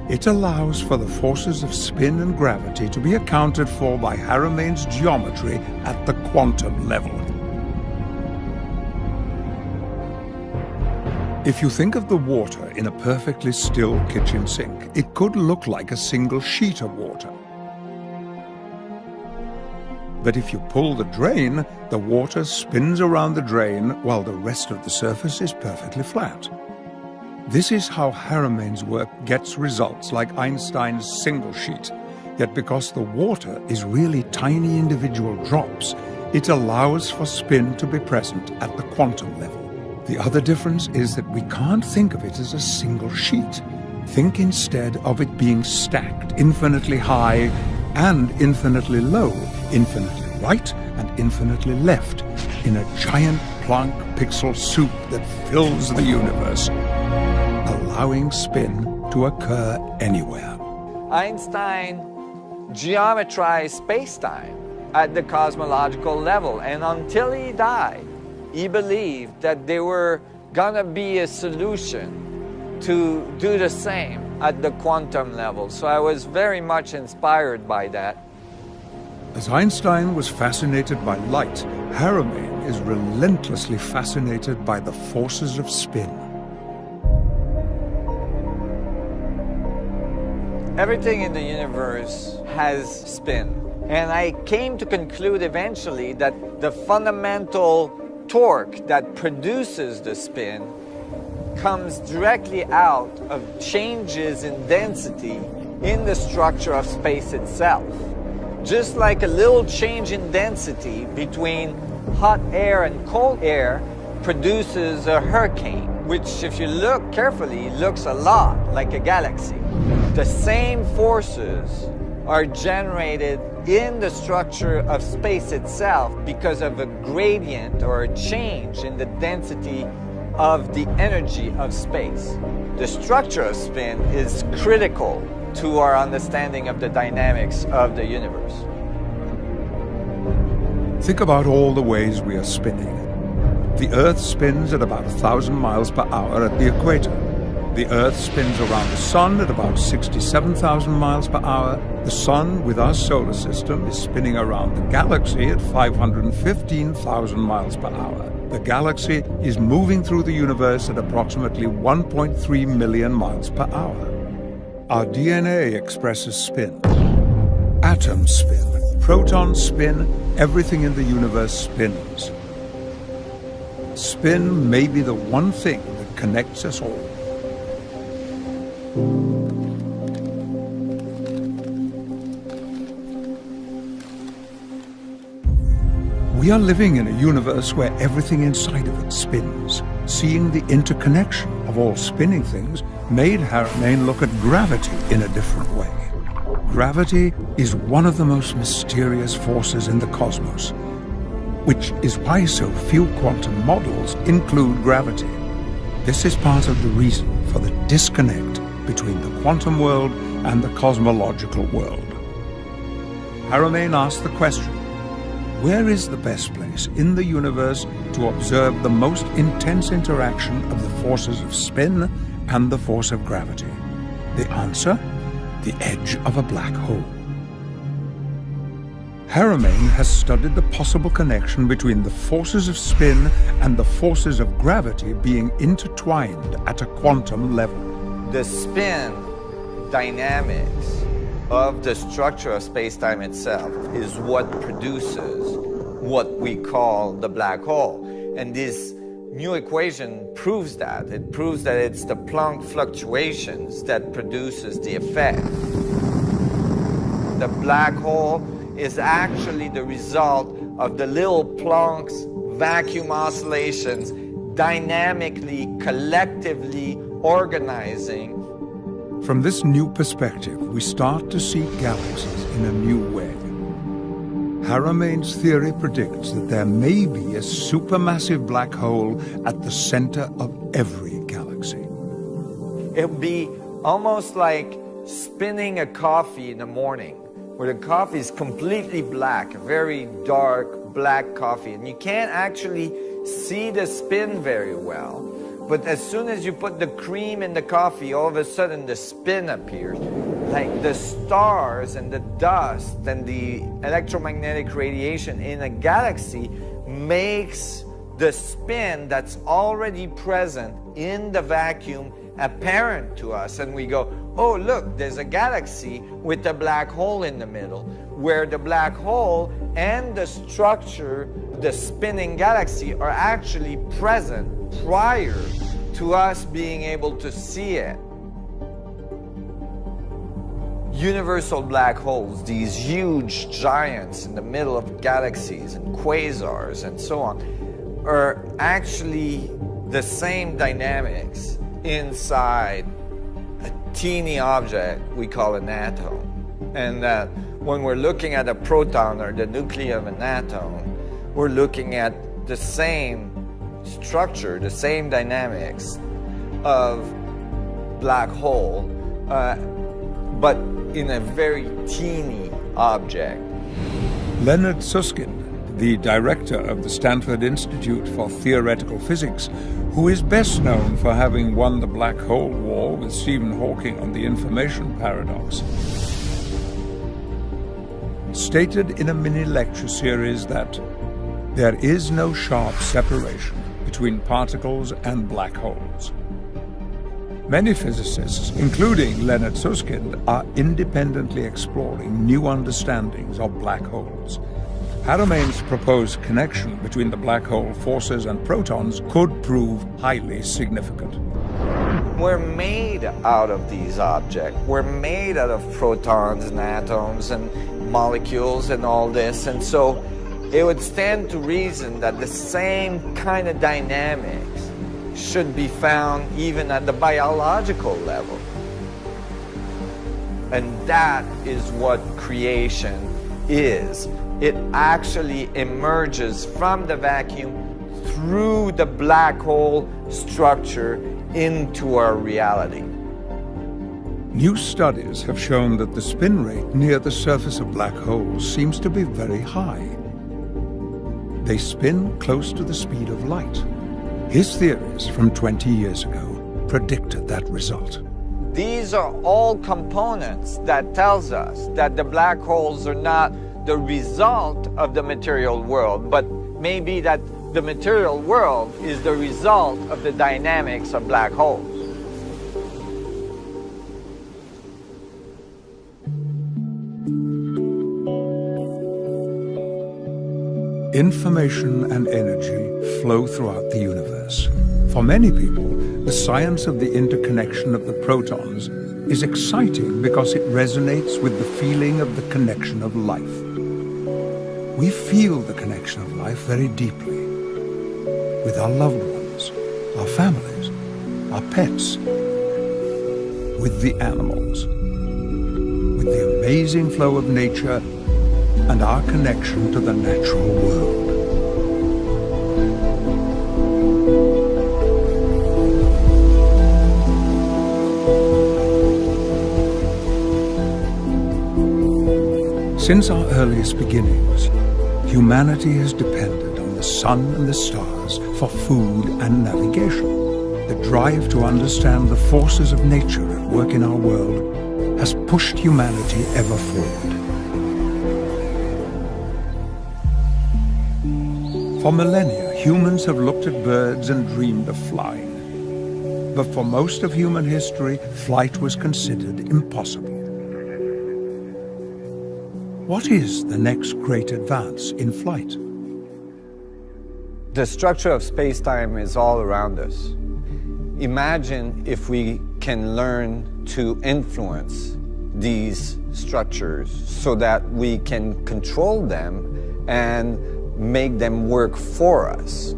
it allows for the forces of spin and gravity to be accounted for by Haramain's geometry at the quantum level. If you think of the water in a perfectly still kitchen sink, it could look like a single sheet of water. But if you pull the drain, the water spins around the drain while the rest of the surface is perfectly flat. This is how Haramain's work gets results like Einstein's single sheet. Yet because the water is really tiny individual drops, it allows for spin to be present at the quantum level. The other difference is that we can't think of it as a single sheet. Think instead of it being stacked infinitely high and infinitely low, infinitely right and infinitely left, in a giant Planck pixel soup that fills the universe, allowing spin to occur anywhere. Einstein geometrized space-time at the cosmological level, and until he died, he believed that there were gonna be a solution to do the same at the quantum level. So I was very much inspired by that. As Einstein was fascinated by light, Haramain is relentlessly fascinated by the forces of spin. Everything in the universe has spin. And I came to conclude eventually that the fundamental torque that produces the spin comes directly out of changes in density in the structure of space itself. Just like a little change in density between hot air and cold air produces a hurricane, which if you look carefully looks a lot like a galaxy. The same forces are generated in the structure of space itself because of a gradient or a change in the density of the energy of space. The structure of spin is critical to our understanding of the dynamics of the universe. Think about all the ways we are spinning. The Earth spins at about 1,000 miles per hour at the equator. The Earth spins around the Sun at about 67,000 miles per hour. The Sun, with our solar system, is spinning around the galaxy at 515,000 miles per hour. The galaxy is moving through the universe at approximately 1.3 million miles per hour. Our DNA expresses spin. Atoms spin, protons spin, everything in the universe spins. Spin may be the one thing that connects us all. We are living in a universe where everything inside of it spins. Seeing the interconnection of all spinning things made Haramain look at gravity in a different way. Gravity is one of the most mysterious forces in the cosmos, which is why so few quantum models include gravity. This is part of the reason for the disconnect between the quantum world and the cosmological world. Haramain asked the question, where is the best place in the universe to observe the most intense interaction of the forces of spin and the force of gravity? The answer? The edge of a black hole. Haramain has studied the possible connection between the forces of spin and the forces of gravity being intertwined at a quantum level. The spin dynamics of the structure of space-time itself is what produces what we call the black hole. And this new equation proves that. It proves that it's the Planck fluctuations that produces the effect. The black hole is actually the result of the little Planck's vacuum oscillations dynamically, collectively organizing. From this new perspective, we start to see galaxies in a new way. Haramain's theory predicts that there may be a supermassive black hole at the center of every galaxy. It would be almost like spinning a coffee in the morning, where the coffee is completely black, a very dark black coffee, and you can't actually see the spin very well. But as soon as you put the cream in the coffee, all of a sudden the spin appears. Like the stars and the dust and the electromagnetic radiation in a galaxy makes the spin that's already present in the vacuum apparent to us. And we go, oh, look, there's a galaxy with a black hole in the middle, where the black hole and the structure, the spinning galaxy, are actually present prior to us being able to see it. Universal black holes, these huge giants in the middle of galaxies and quasars and so on, are actually the same dynamics inside a teeny object we call an atom. And that when we're looking at a proton or the nucleus of an atom, we're looking at the same structure, the same dynamics of black hole, but in a very teeny object. Leonard Susskind, the director of the Stanford Institute for Theoretical Physics, who is best known for having won the black hole war with Stephen Hawking on the information paradox, stated in a mini-lecture series that there is no sharp separation between particles and black holes. Many physicists, including Leonard Susskind, are independently exploring new understandings of black holes. Haramain's proposed connection between the black hole forces and protons could prove highly significant. We're made out of these objects. We're made out of protons and atoms and molecules and all this. And so it would stand to reason that the same kind of dynamics should be found even at the biological level. And that is what creation is. It actually emerges from the vacuum through the black hole structure into our reality. New studies have shown that the spin rate near the surface of black holes seems to be very high. They spin close to the speed of light. His theories from 20 years ago predicted that result. These are all components that tells us that the black holes are not the result of the material world, but maybe that the material world is the result of the dynamics of black holes. Information and energy flow throughout the universe. For many people, the science of the interconnection of the protons is exciting because it resonates with the feeling of the connection of life. We feel the connection of life very deeply with our loved ones, our families, our pets, with the animals, with the amazing flow of nature and our connection to the natural world. Since our earliest beginnings, humanity has depended on the sun and the stars for food and navigation. The drive to understand the forces of nature at work in our world has pushed humanity ever forward. For millennia, humans have looked at birds and dreamed of flying. But for most of human history, flight was considered impossible. What is the next great advance in flight? The structure of space-time is all around us. Imagine if we can learn to influence these structures so that we can control them and make them work for us.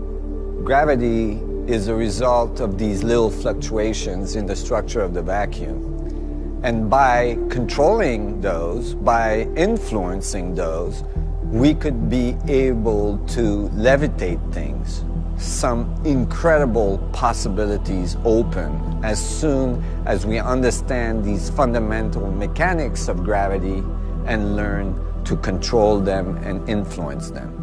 Gravity is a result of these little fluctuations in the structure of the vacuum. And by controlling those, by influencing those, we could be able to levitate things. Some incredible possibilities open as soon as we understand these fundamental mechanics of gravity and learn to control them and influence them.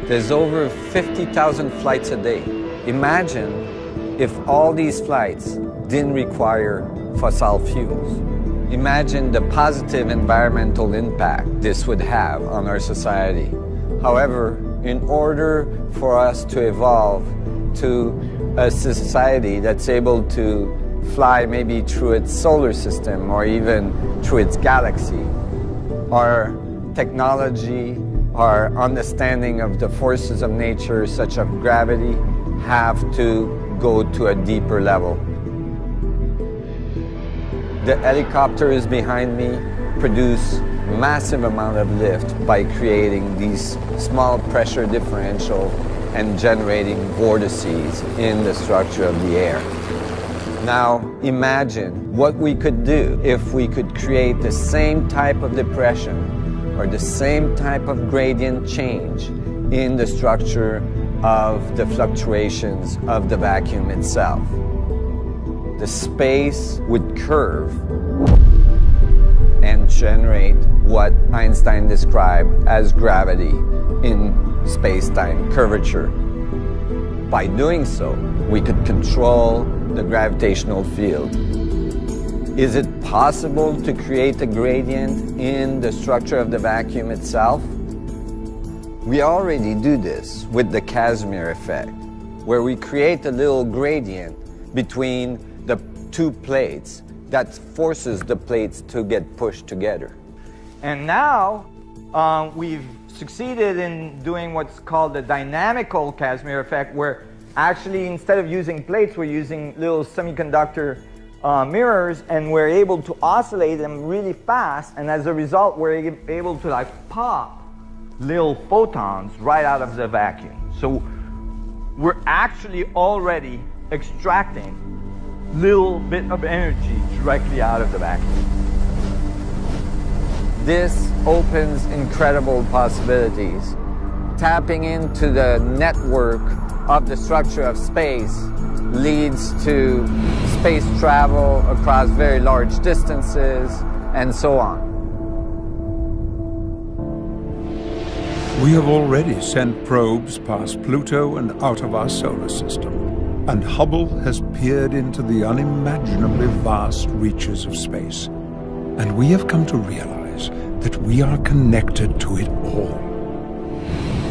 There's over 50,000 flights a day. Imagine if all these flights didn't require fossil fuels. Imagine the positive environmental impact this would have on our society. However, in order for us to evolve to a society that's able to fly maybe through its solar system or even through its galaxy, our technology, our understanding of the forces of nature, such as gravity, have to go to a deeper level. The helicopters behind me produce massive amount of lift by creating these small pressure differential and generating vortices in the structure of the air. Now imagine what we could do if we could create the same type of depression or the same type of gradient change in the structure of the fluctuations of the vacuum itself. The space would curve and generate what Einstein described as gravity in space-time curvature. By doing so, we could control the gravitational field. Is it possible to create a gradient in the structure of the vacuum itself? We already do this with the Casimir effect, where we create a little gradient between the two plates that forces the plates to get pushed together. And now we've succeeded in doing what's called the dynamical Casimir effect, where actually instead of using plates, we're using little semiconductor mirrors, and we're able to oscillate them really fast, and as a result we're able to like pop little photons right out of the vacuum. So we're actually already extracting little bit of energy directly out of the vacuum. This opens incredible possibilities. Tapping into the network of the structure of space leads to space travel across very large distances and so on. We have already sent probes past Pluto and out of our solar system, and Hubble has peered into the unimaginably vast reaches of space. And we have come to realize that we are connected to it all.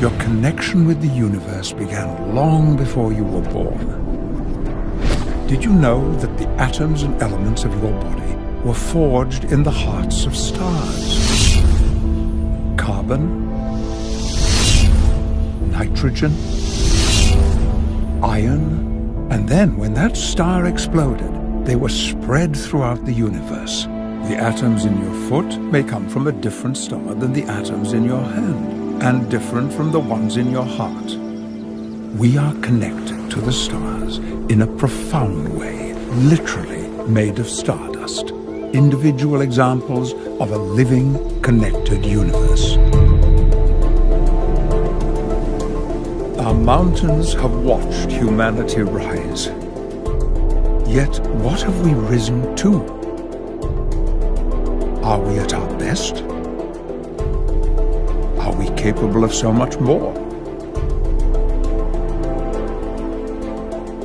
Your connection with the universe began long before you were born. Did you know that the atoms and elements of your body were forged in the hearts of stars? Carbon, nitrogen, iron, and then when that star exploded, they were spread throughout the universe. The atoms in your foot may come from a different star than the atoms in your hand, and different from the ones in your heart. We are connected to the stars in a profound way, literally made of stardust. Individual examples of a living, connected universe. Our mountains have watched humanity rise. Yet, what have we risen to? Are we at our best? Are we capable of so much more?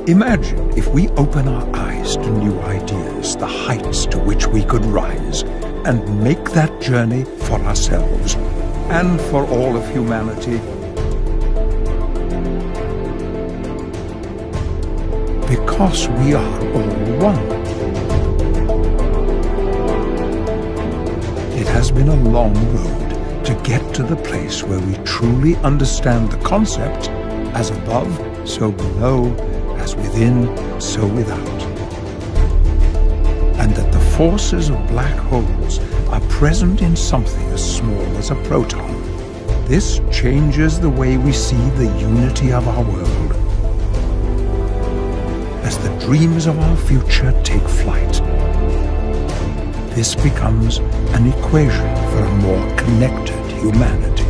Imagine if we open our eyes to new ideas, the heights to which we could rise, and make that journey for ourselves. and for all of humanity. Because we are all one. It has been a long road to get to the place where we truly understand the concept, as above, so below, as within, so without. And that the forces of black holes are present in something as small as a proton. This changes the way we see the unity of our world. As the dreams of our future take flight, this becomes an equation for a more connected humanity.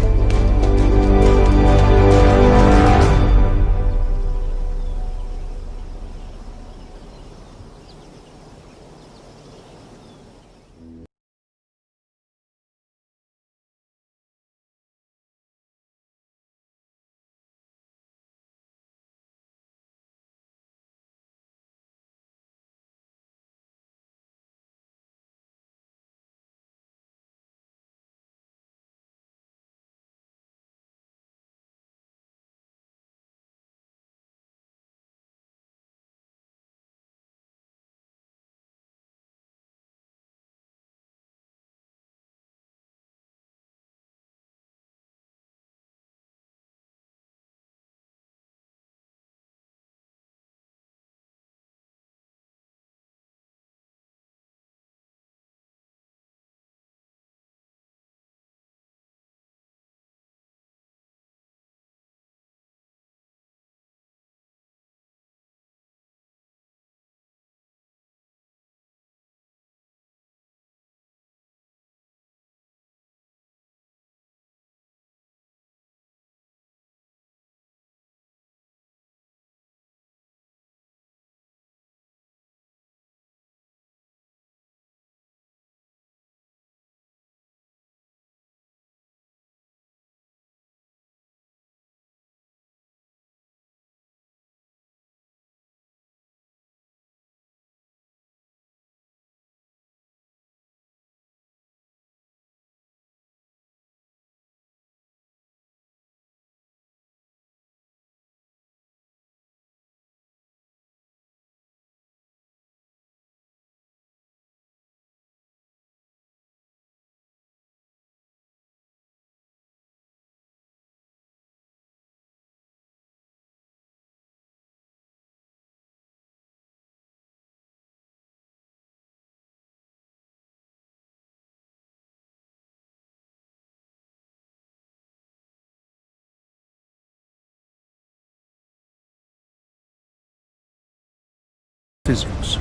Physics.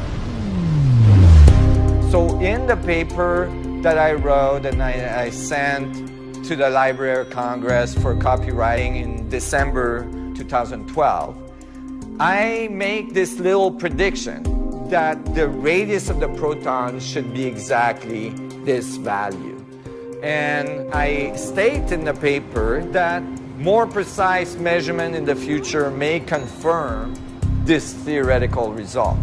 So in the paper that I wrote and I sent to the Library of Congress for copywriting in December 2012, I make this little prediction that the radius of the proton should be exactly this value. And I state in the paper that more precise measurement in the future may confirm this theoretical result.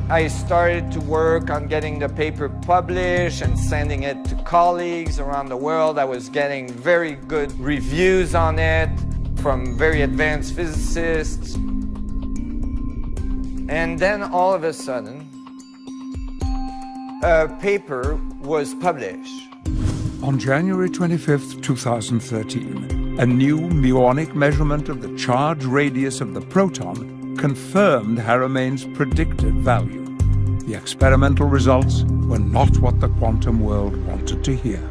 I started to work on getting the paper published and sending it to colleagues around the world. I was getting very good reviews on it from very advanced physicists. And then all of a sudden, a paper was published. On January 25th, 2013, a new muonic measurement of the charge radius of the proton confirmed Haramain's predicted value. The experimental results were not what the quantum world wanted to hear.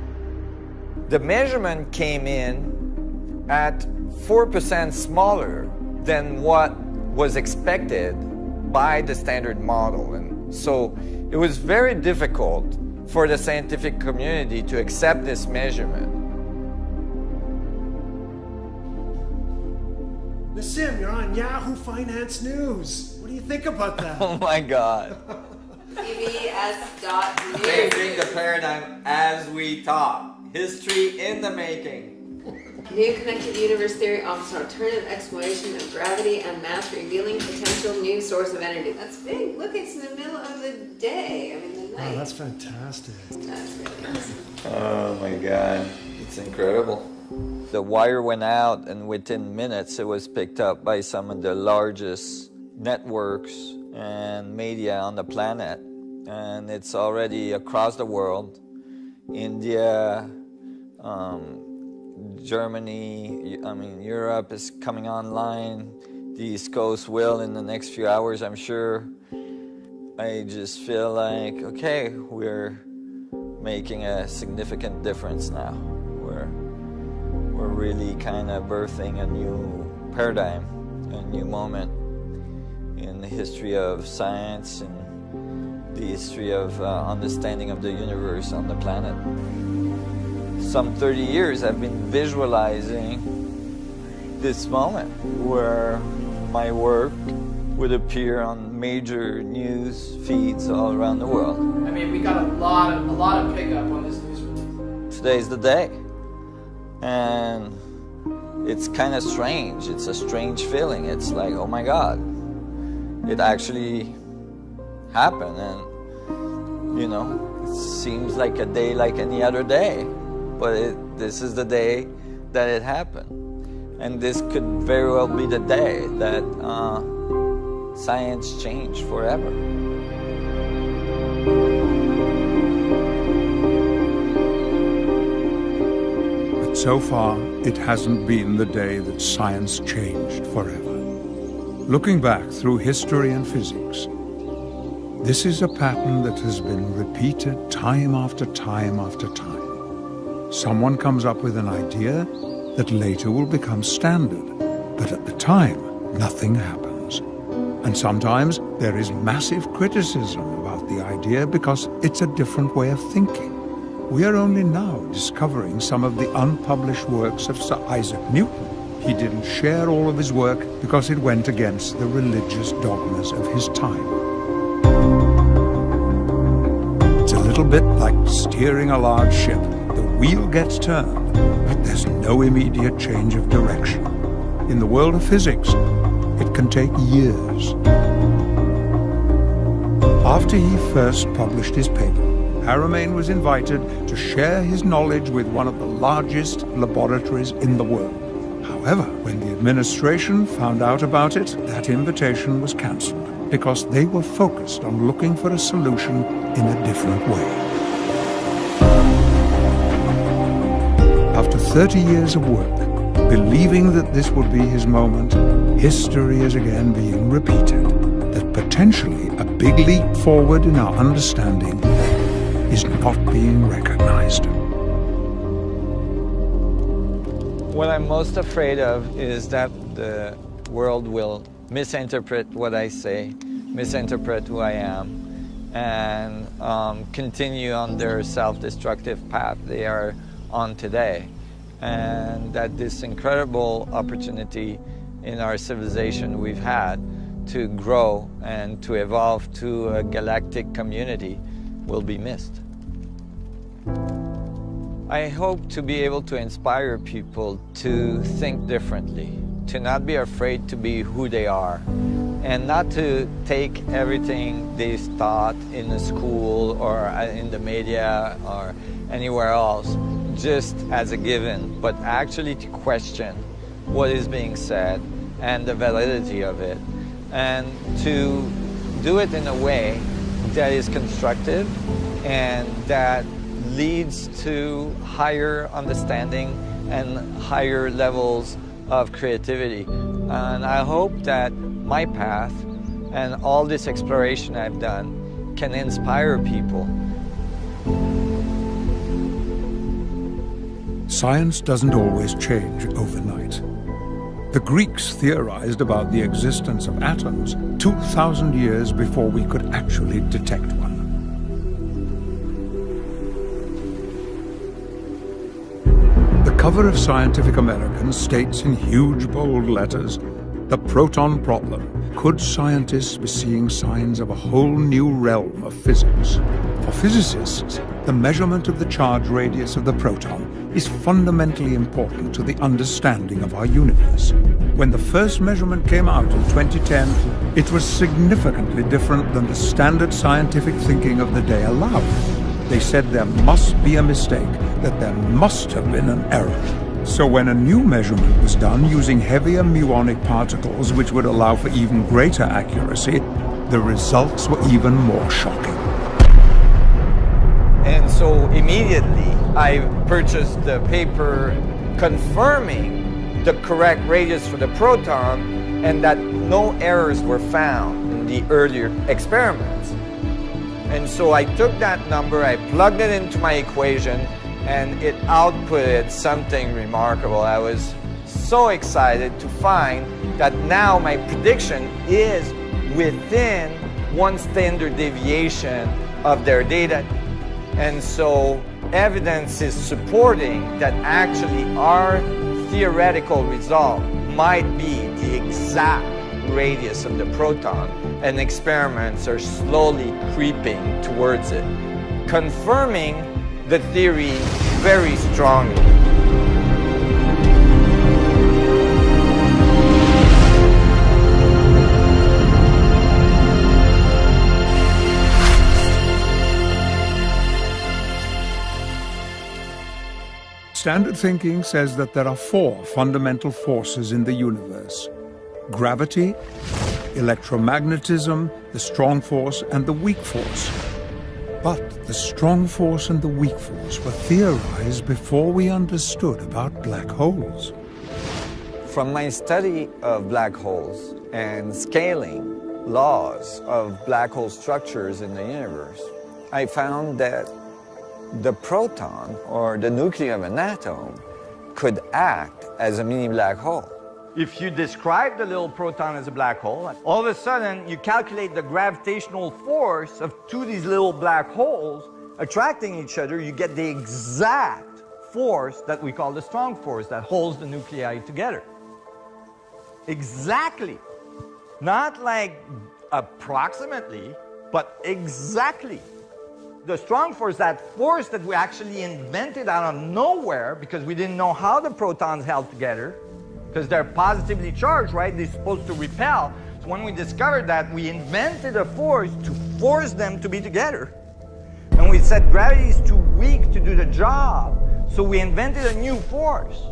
The measurement came in at 4% smaller than what was expected by the standard model. And so it was very difficult for the scientific community to accept this measurement. Nassim, you're on Yahoo Finance News. What do you think about that? Oh my God. CBS.news. Changing the paradigm as we talk. History in the making. New connected universe theory offers an alternative explanation of gravity and mass, revealing potential new source of energy. That's big. Look, it's in the middle of the day. I mean, the night. Oh, that's fantastic. That's really awesome. Oh my God. It's incredible. The wire went out, and within minutes it was picked up by some of the largest networks and media on the planet. And it's already across the world. India, Germany, Europe is coming online. The East Coast will in the next few hours, I'm sure. I just feel like, okay, we're making a significant difference now. We're really kind of birthing a new paradigm, a new moment in the history of science and the history of understanding of the universe on the planet. Some 30 years I've been visualizing this moment where my work would appear on major news feeds all around the world. I mean, we got a lot of pickup on this news release. Today's the day. And it's kind of strange. It's a strange feeling. It's like, oh my God, it actually happened. And, you know, it seems like a day like any other day. But this is the day that it happened. And this could very well be the day that science changed forever. But so far, it hasn't been the day that science changed forever. Looking back through history and physics, this is a pattern that has been repeated time after time after time. Someone comes up with an idea that later will become standard, but at the time, nothing happens. And sometimes there is massive criticism about the idea because it's a different way of thinking. We are only now discovering some of the unpublished works of Sir Isaac Newton. He didn't share all of his work because it went against the religious dogmas of his time. It's a little bit like steering a large ship. The wheel gets turned, but there's no immediate change of direction. In the world of physics, it can take years. After he first published his paper, Haramain was invited to share his knowledge with one of the largest laboratories in the world. However, when the administration found out about it, that invitation was cancelled because they were focused on looking for a solution in a different way. After 30 years of work, believing that this would be his moment, history is again being repeated, that potentially a big leap forward in our understanding is not being recognized. What I'm most afraid of is that the world will misinterpret what I say, misinterpret who I am, and continue on their self-destructive path they are on today. And that this incredible opportunity in our civilization we've had to grow and to evolve to a galactic community will be missed. I hope to be able to inspire people to think differently, to not be afraid to be who they are, and not to take everything they taught in the school or in the media or anywhere else just as a given, but actually to question what is being said and the validity of it, and to do it in a way that is constructive and that leads to higher understanding and higher levels of creativity. And I hope that my path and all this exploration I've done can inspire people. Science doesn't always change overnight. The Greeks theorized about the existence of atoms 2,000 years before we could actually detect one. The cover of Scientific American states in huge bold letters, "The proton problem. Could scientists be seeing signs of a whole new realm of physics?" For physicists, the measurement of the charge radius of the proton is fundamentally important to the understanding of our universe. When the first measurement came out in 2010, it was significantly different than the standard scientific thinking of the day allowed. They said there must be a mistake, that there must have been an error. So when a new measurement was done using heavier muonic particles which would allow for even greater accuracy, the results were even more shocking. And so immediately I purchased the paper confirming the correct radius for the proton and that no errors were found in the earlier experiments. And so I took that number, I plugged it into my equation, and it outputted something remarkable. I was so excited to find that now my prediction is within one standard deviation of their data. And so evidence is supporting that actually our theoretical result might be the exact radius of the proton, and experiments are slowly creeping towards it, confirming the theory very strongly. Standard thinking says that there are 4 fundamental forces in the universe: gravity, electromagnetism, the strong force, and the weak force. But the strong force and the weak force were theorized before we understood about black holes. From my study of black holes and scaling laws of black hole structures in the universe, I found that the proton, or the nucleus of an atom, could act as a mini black hole. If you describe the little proton as a black hole, all of a sudden you calculate the gravitational force of 2 of these little black holes attracting each other, you get the exact force that we call the strong force that holds the nuclei together. Exactly. Not like approximately, but exactly. The strong force, that force that we actually invented out of nowhere because we didn't know how the protons held together, because they're positively charged, right? They're supposed to repel. So when we discovered that, we invented a force to force them to be together. And we said gravity is too weak to do the job. So we invented a new force.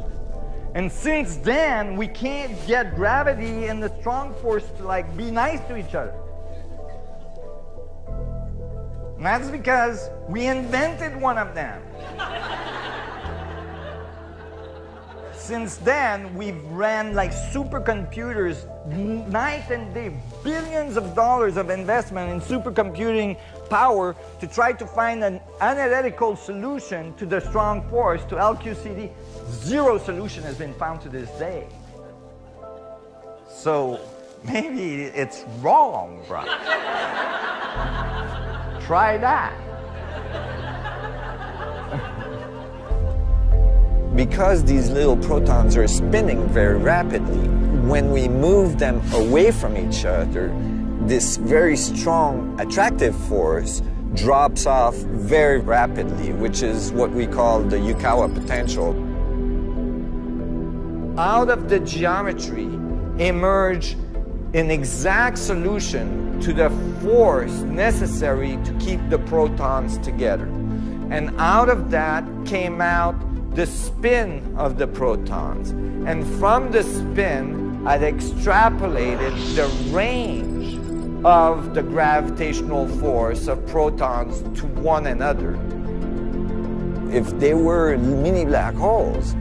And since then, we can't get gravity and the strong force to like be nice to each other. And that's because we invented one of them. Since then, we've ran like supercomputers night and day, billions of dollars of investment in supercomputing power to try to find an analytical solution to the strong force, to LQCD. Zero solution has been found to this day. So maybe it's wrong, bro. Try that. Because these little protons are spinning very rapidly, when we move them away from each other, this very strong attractive force drops off very rapidly, which is what we call the Yukawa potential. Out of the geometry emerge an exact solution to the force necessary to keep the protons together. And out of that came out the spin of the protons. And from the spin, I'd extrapolated the range of the gravitational force of protons to one another. If they were mini black holes,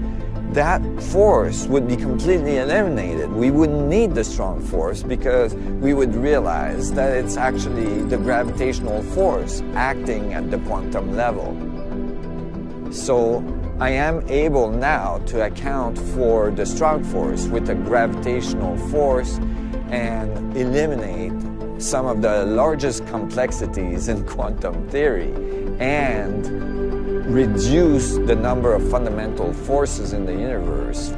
that force would be completely eliminated. We wouldn't need the strong force because we would realize that it's actually the gravitational force acting at the quantum level. So I am able now to account for the strong force with a gravitational force and eliminate some of the largest complexities in quantum theory and reduce the number of fundamental forces in the universe.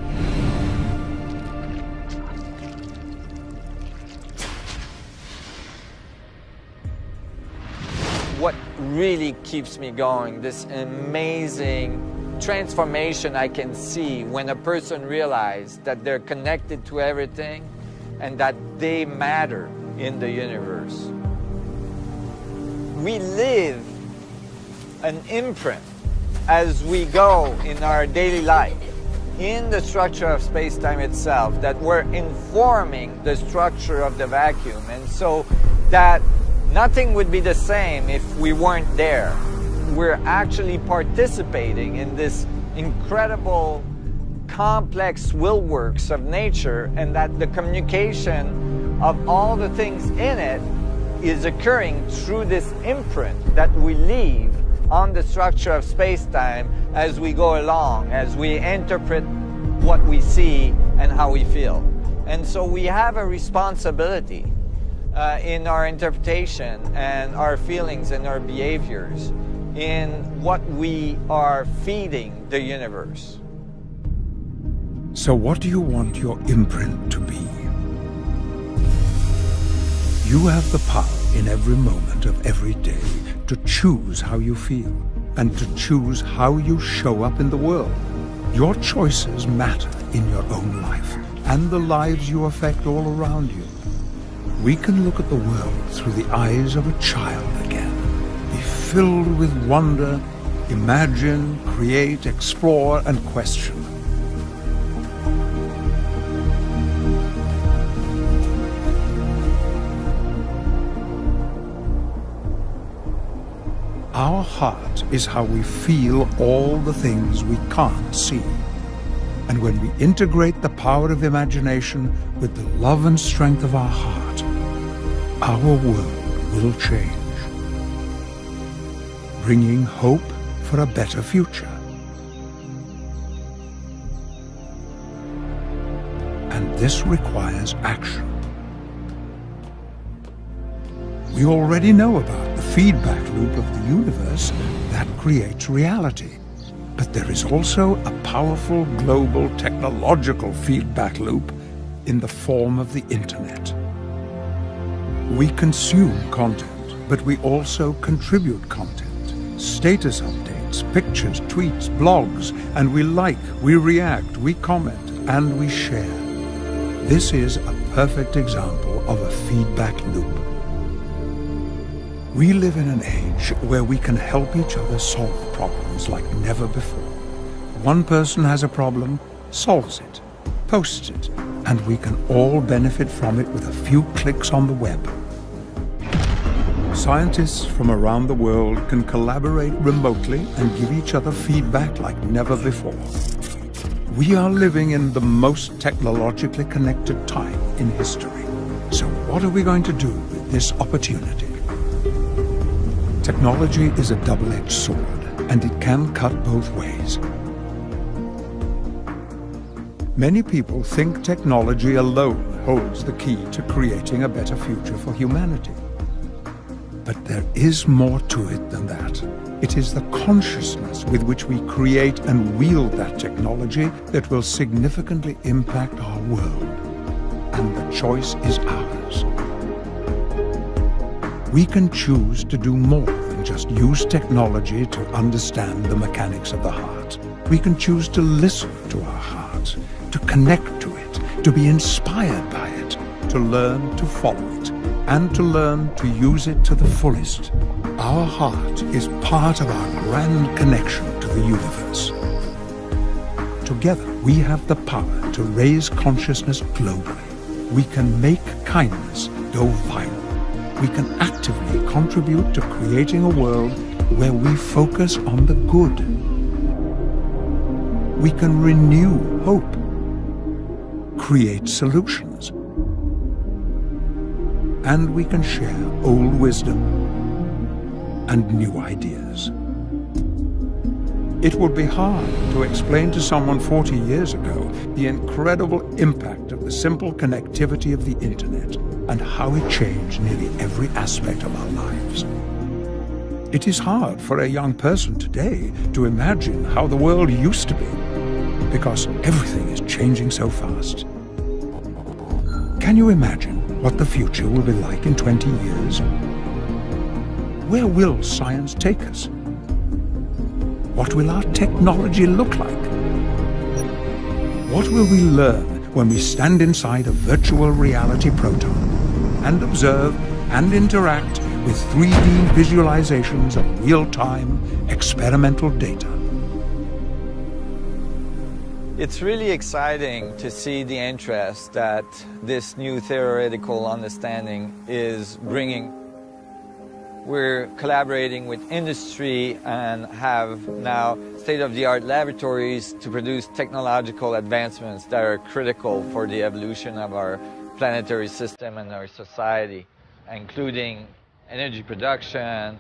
What really keeps me going, this amazing transformation I can see when a person realizes that they're connected to everything and that they matter in the universe. We live an imprint as we go in our daily life in the structure of space-time itself, that we're informing the structure of the vacuum, and so that nothing would be the same if we weren't there. We're actually participating in this incredible complex will works of nature, and that the communication of all the things in it is occurring through this imprint that we leave on the structure of space-time as we go along, as we interpret what we see and how we feel. And so we have a responsibility in our interpretation and our feelings and our behaviors in what we are feeding the universe. So what do you want your imprint to be? You have the power in every moment of every day to choose how you feel and to choose how you show up in the world. Your choices matter in your own life and the lives you affect all around you. We can look at the world through the eyes of a child again, be filled with wonder, imagine, create, explore, and question. Our heart is how we feel all the things we can't see. And when we integrate the power of imagination with the love and strength of our heart, our world will change, bringing hope for a better future. And this requires action. We already know about the feedback loop of the universe that creates reality. But there is also a powerful global technological feedback loop in the form of the internet. We consume content, but we also contribute content. Status updates, pictures, tweets, blogs, and we like, we react, we comment, and we share. This is a perfect example of a feedback loop. We live in an age where we can help each other solve problems like never before. One person has a problem, solves it, posts it, and we can all benefit from it with a few clicks on the web. Scientists from around the world can collaborate remotely and give each other feedback like never before. We are living in the most technologically connected time in history. So what are we going to do with this opportunity? Technology is a double-edged sword, and it can cut both ways. Many people think technology alone holds the key to creating a better future for humanity. But there is more to it than that. It is the consciousness with which we create and wield that technology that will significantly impact our world. And the choice is ours. We can choose to do more than just use technology to understand the mechanics of the heart. We can choose to listen to our heart, to connect to it, to be inspired by it, to learn to follow it, and to learn to use it to the fullest. Our heart is part of our grand connection to the universe. Together, we have the power to raise consciousness globally. We can make kindness go viral. We can actively contribute to creating a world where we focus on the good. We can renew hope, create solutions, and we can share old wisdom and new ideas. It would be hard to explain to someone 40 years ago the incredible impact of the simple connectivity of the internet and how it changed nearly every aspect of our lives. It is hard for a young person today to imagine how the world used to be, because everything is changing so fast. Can you imagine what the future will be like in 20 years? Where will science take us? What will our technology look like? What will we learn when we stand inside a virtual reality proton and observe and interact with 3D visualizations of real-time experimental data. It's really exciting to see the interest that this new theoretical understanding is bringing. We're collaborating with industry and have now state-of-the-art laboratories to produce technological advancements that are critical for the evolution of our planetary system and our society, including energy production,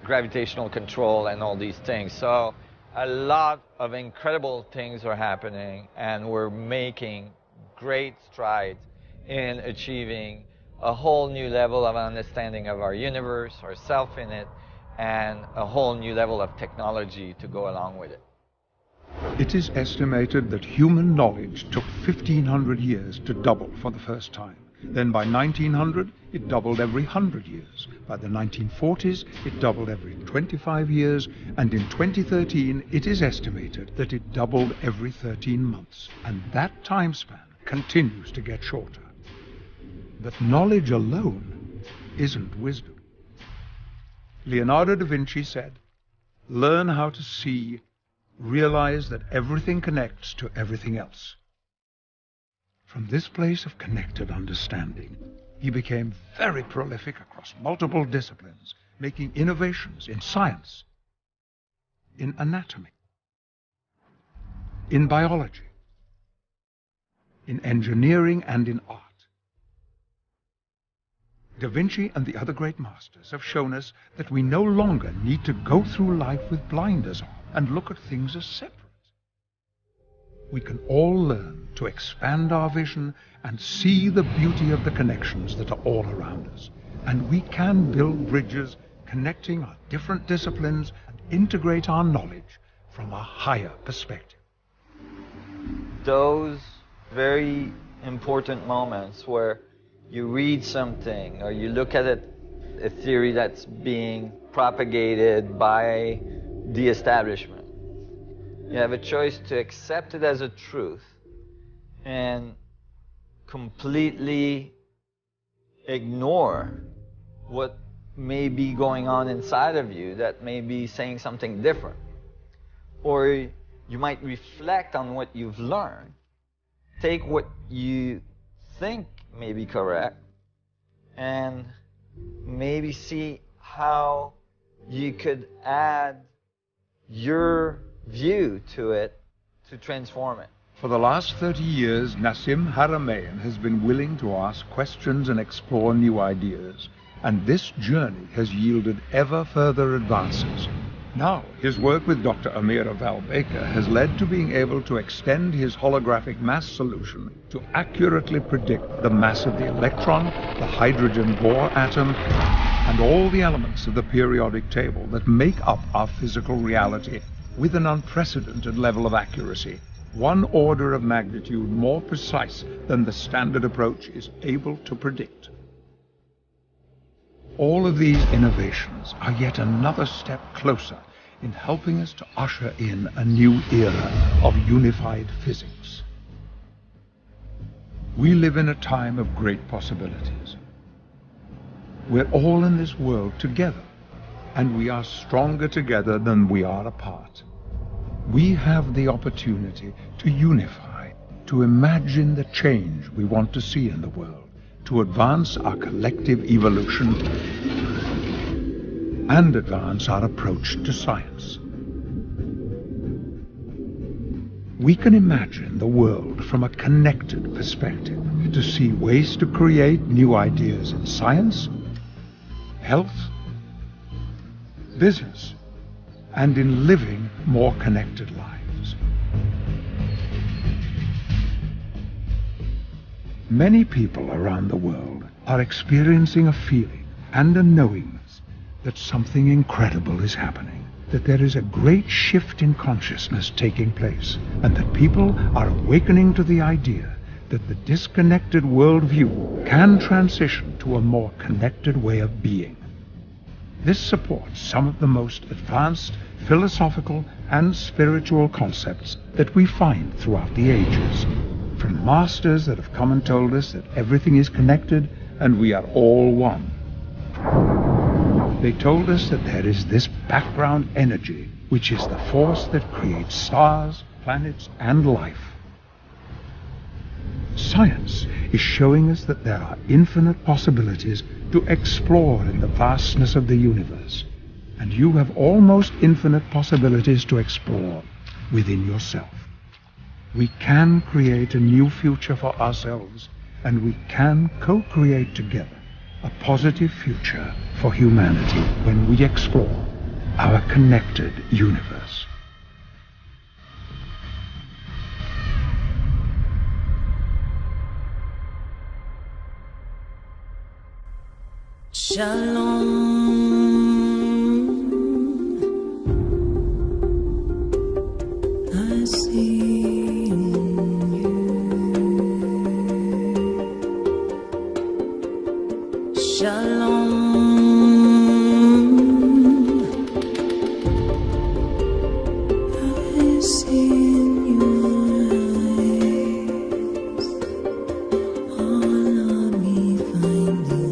gravitational control, and all these things. So a lot of incredible things are happening, and we're making great strides in achieving a whole new level of understanding of our universe, ourself in it, and a whole new level of technology to go along with it. It is estimated that human knowledge took 1,500 years to double for the first time. Then by 1900, it doubled every 100 years. By the 1940s, it doubled every 25 years. And in 2013, it is estimated that it doubled every 13 months. And that time span continues to get shorter. But knowledge alone isn't wisdom. Leonardo da Vinci said, "Learn how to see, realize that everything connects to everything else." From this place of connected understanding, he became very prolific across multiple disciplines, making innovations in science, in anatomy, in biology, in engineering, and in art. Da Vinci and the other great masters have shown us that we no longer need to go through life with blinders on and look at things as separate. We can all learn to expand our vision and see the beauty of the connections that are all around us. And we can build bridges connecting our different disciplines and integrate our knowledge from a higher perspective. Those very important moments where you read something or you look at a theory that's being propagated by the establishment. You have a choice to accept it as a truth and completely ignore what may be going on inside of you that may be saying something different. Or you might reflect on what you've learned, take what you think may be correct, and maybe see how you could add your view to it to transform it. For the last 30 years, Nassim Haramein has been willing to ask questions and explore new ideas, and this journey has yielded ever further advances. Now, his work with Dr. Amira Val Baker has led to being able to extend his holographic mass solution to accurately predict the mass of the electron, the hydrogen Bohr atom, and all the elements of the periodic table that make up our physical reality with an unprecedented level of accuracy, 1 order of magnitude more precise than the standard approach is able to predict. All of these innovations are yet another step closer in helping us to usher in a new era of unified physics. We live in a time of great possibilities. We're all in this world together, and we are stronger together than we are apart. We have the opportunity to unify, to imagine the change we want to see in the world, to advance our collective evolution and advance our approach to science. We can imagine the world from a connected perspective, to see ways to create new ideas in science, health, business, and in living more connected lives. Many people around the world are experiencing a feeling and a knowingness that something incredible is happening, that there is a great shift in consciousness taking place, and that people are awakening to the idea that the disconnected worldview can transition to a more connected way of being. This supports some of the most advanced philosophical and spiritual concepts that we find throughout the ages, from masters that have come and told us that everything is connected and we are all one. They told us that there is this background energy, which is the force that creates stars, planets, and life. Science is showing us that there are infinite possibilities to explore in the vastness of the universe. And you have almost infinite possibilities to explore within yourself. We can create a new future for ourselves, and we can co-create together a positive future for humanity when we explore our connected universe. Shalom, I see in you. Shalom, I see in your eyes all of me finding.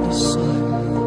Du sol,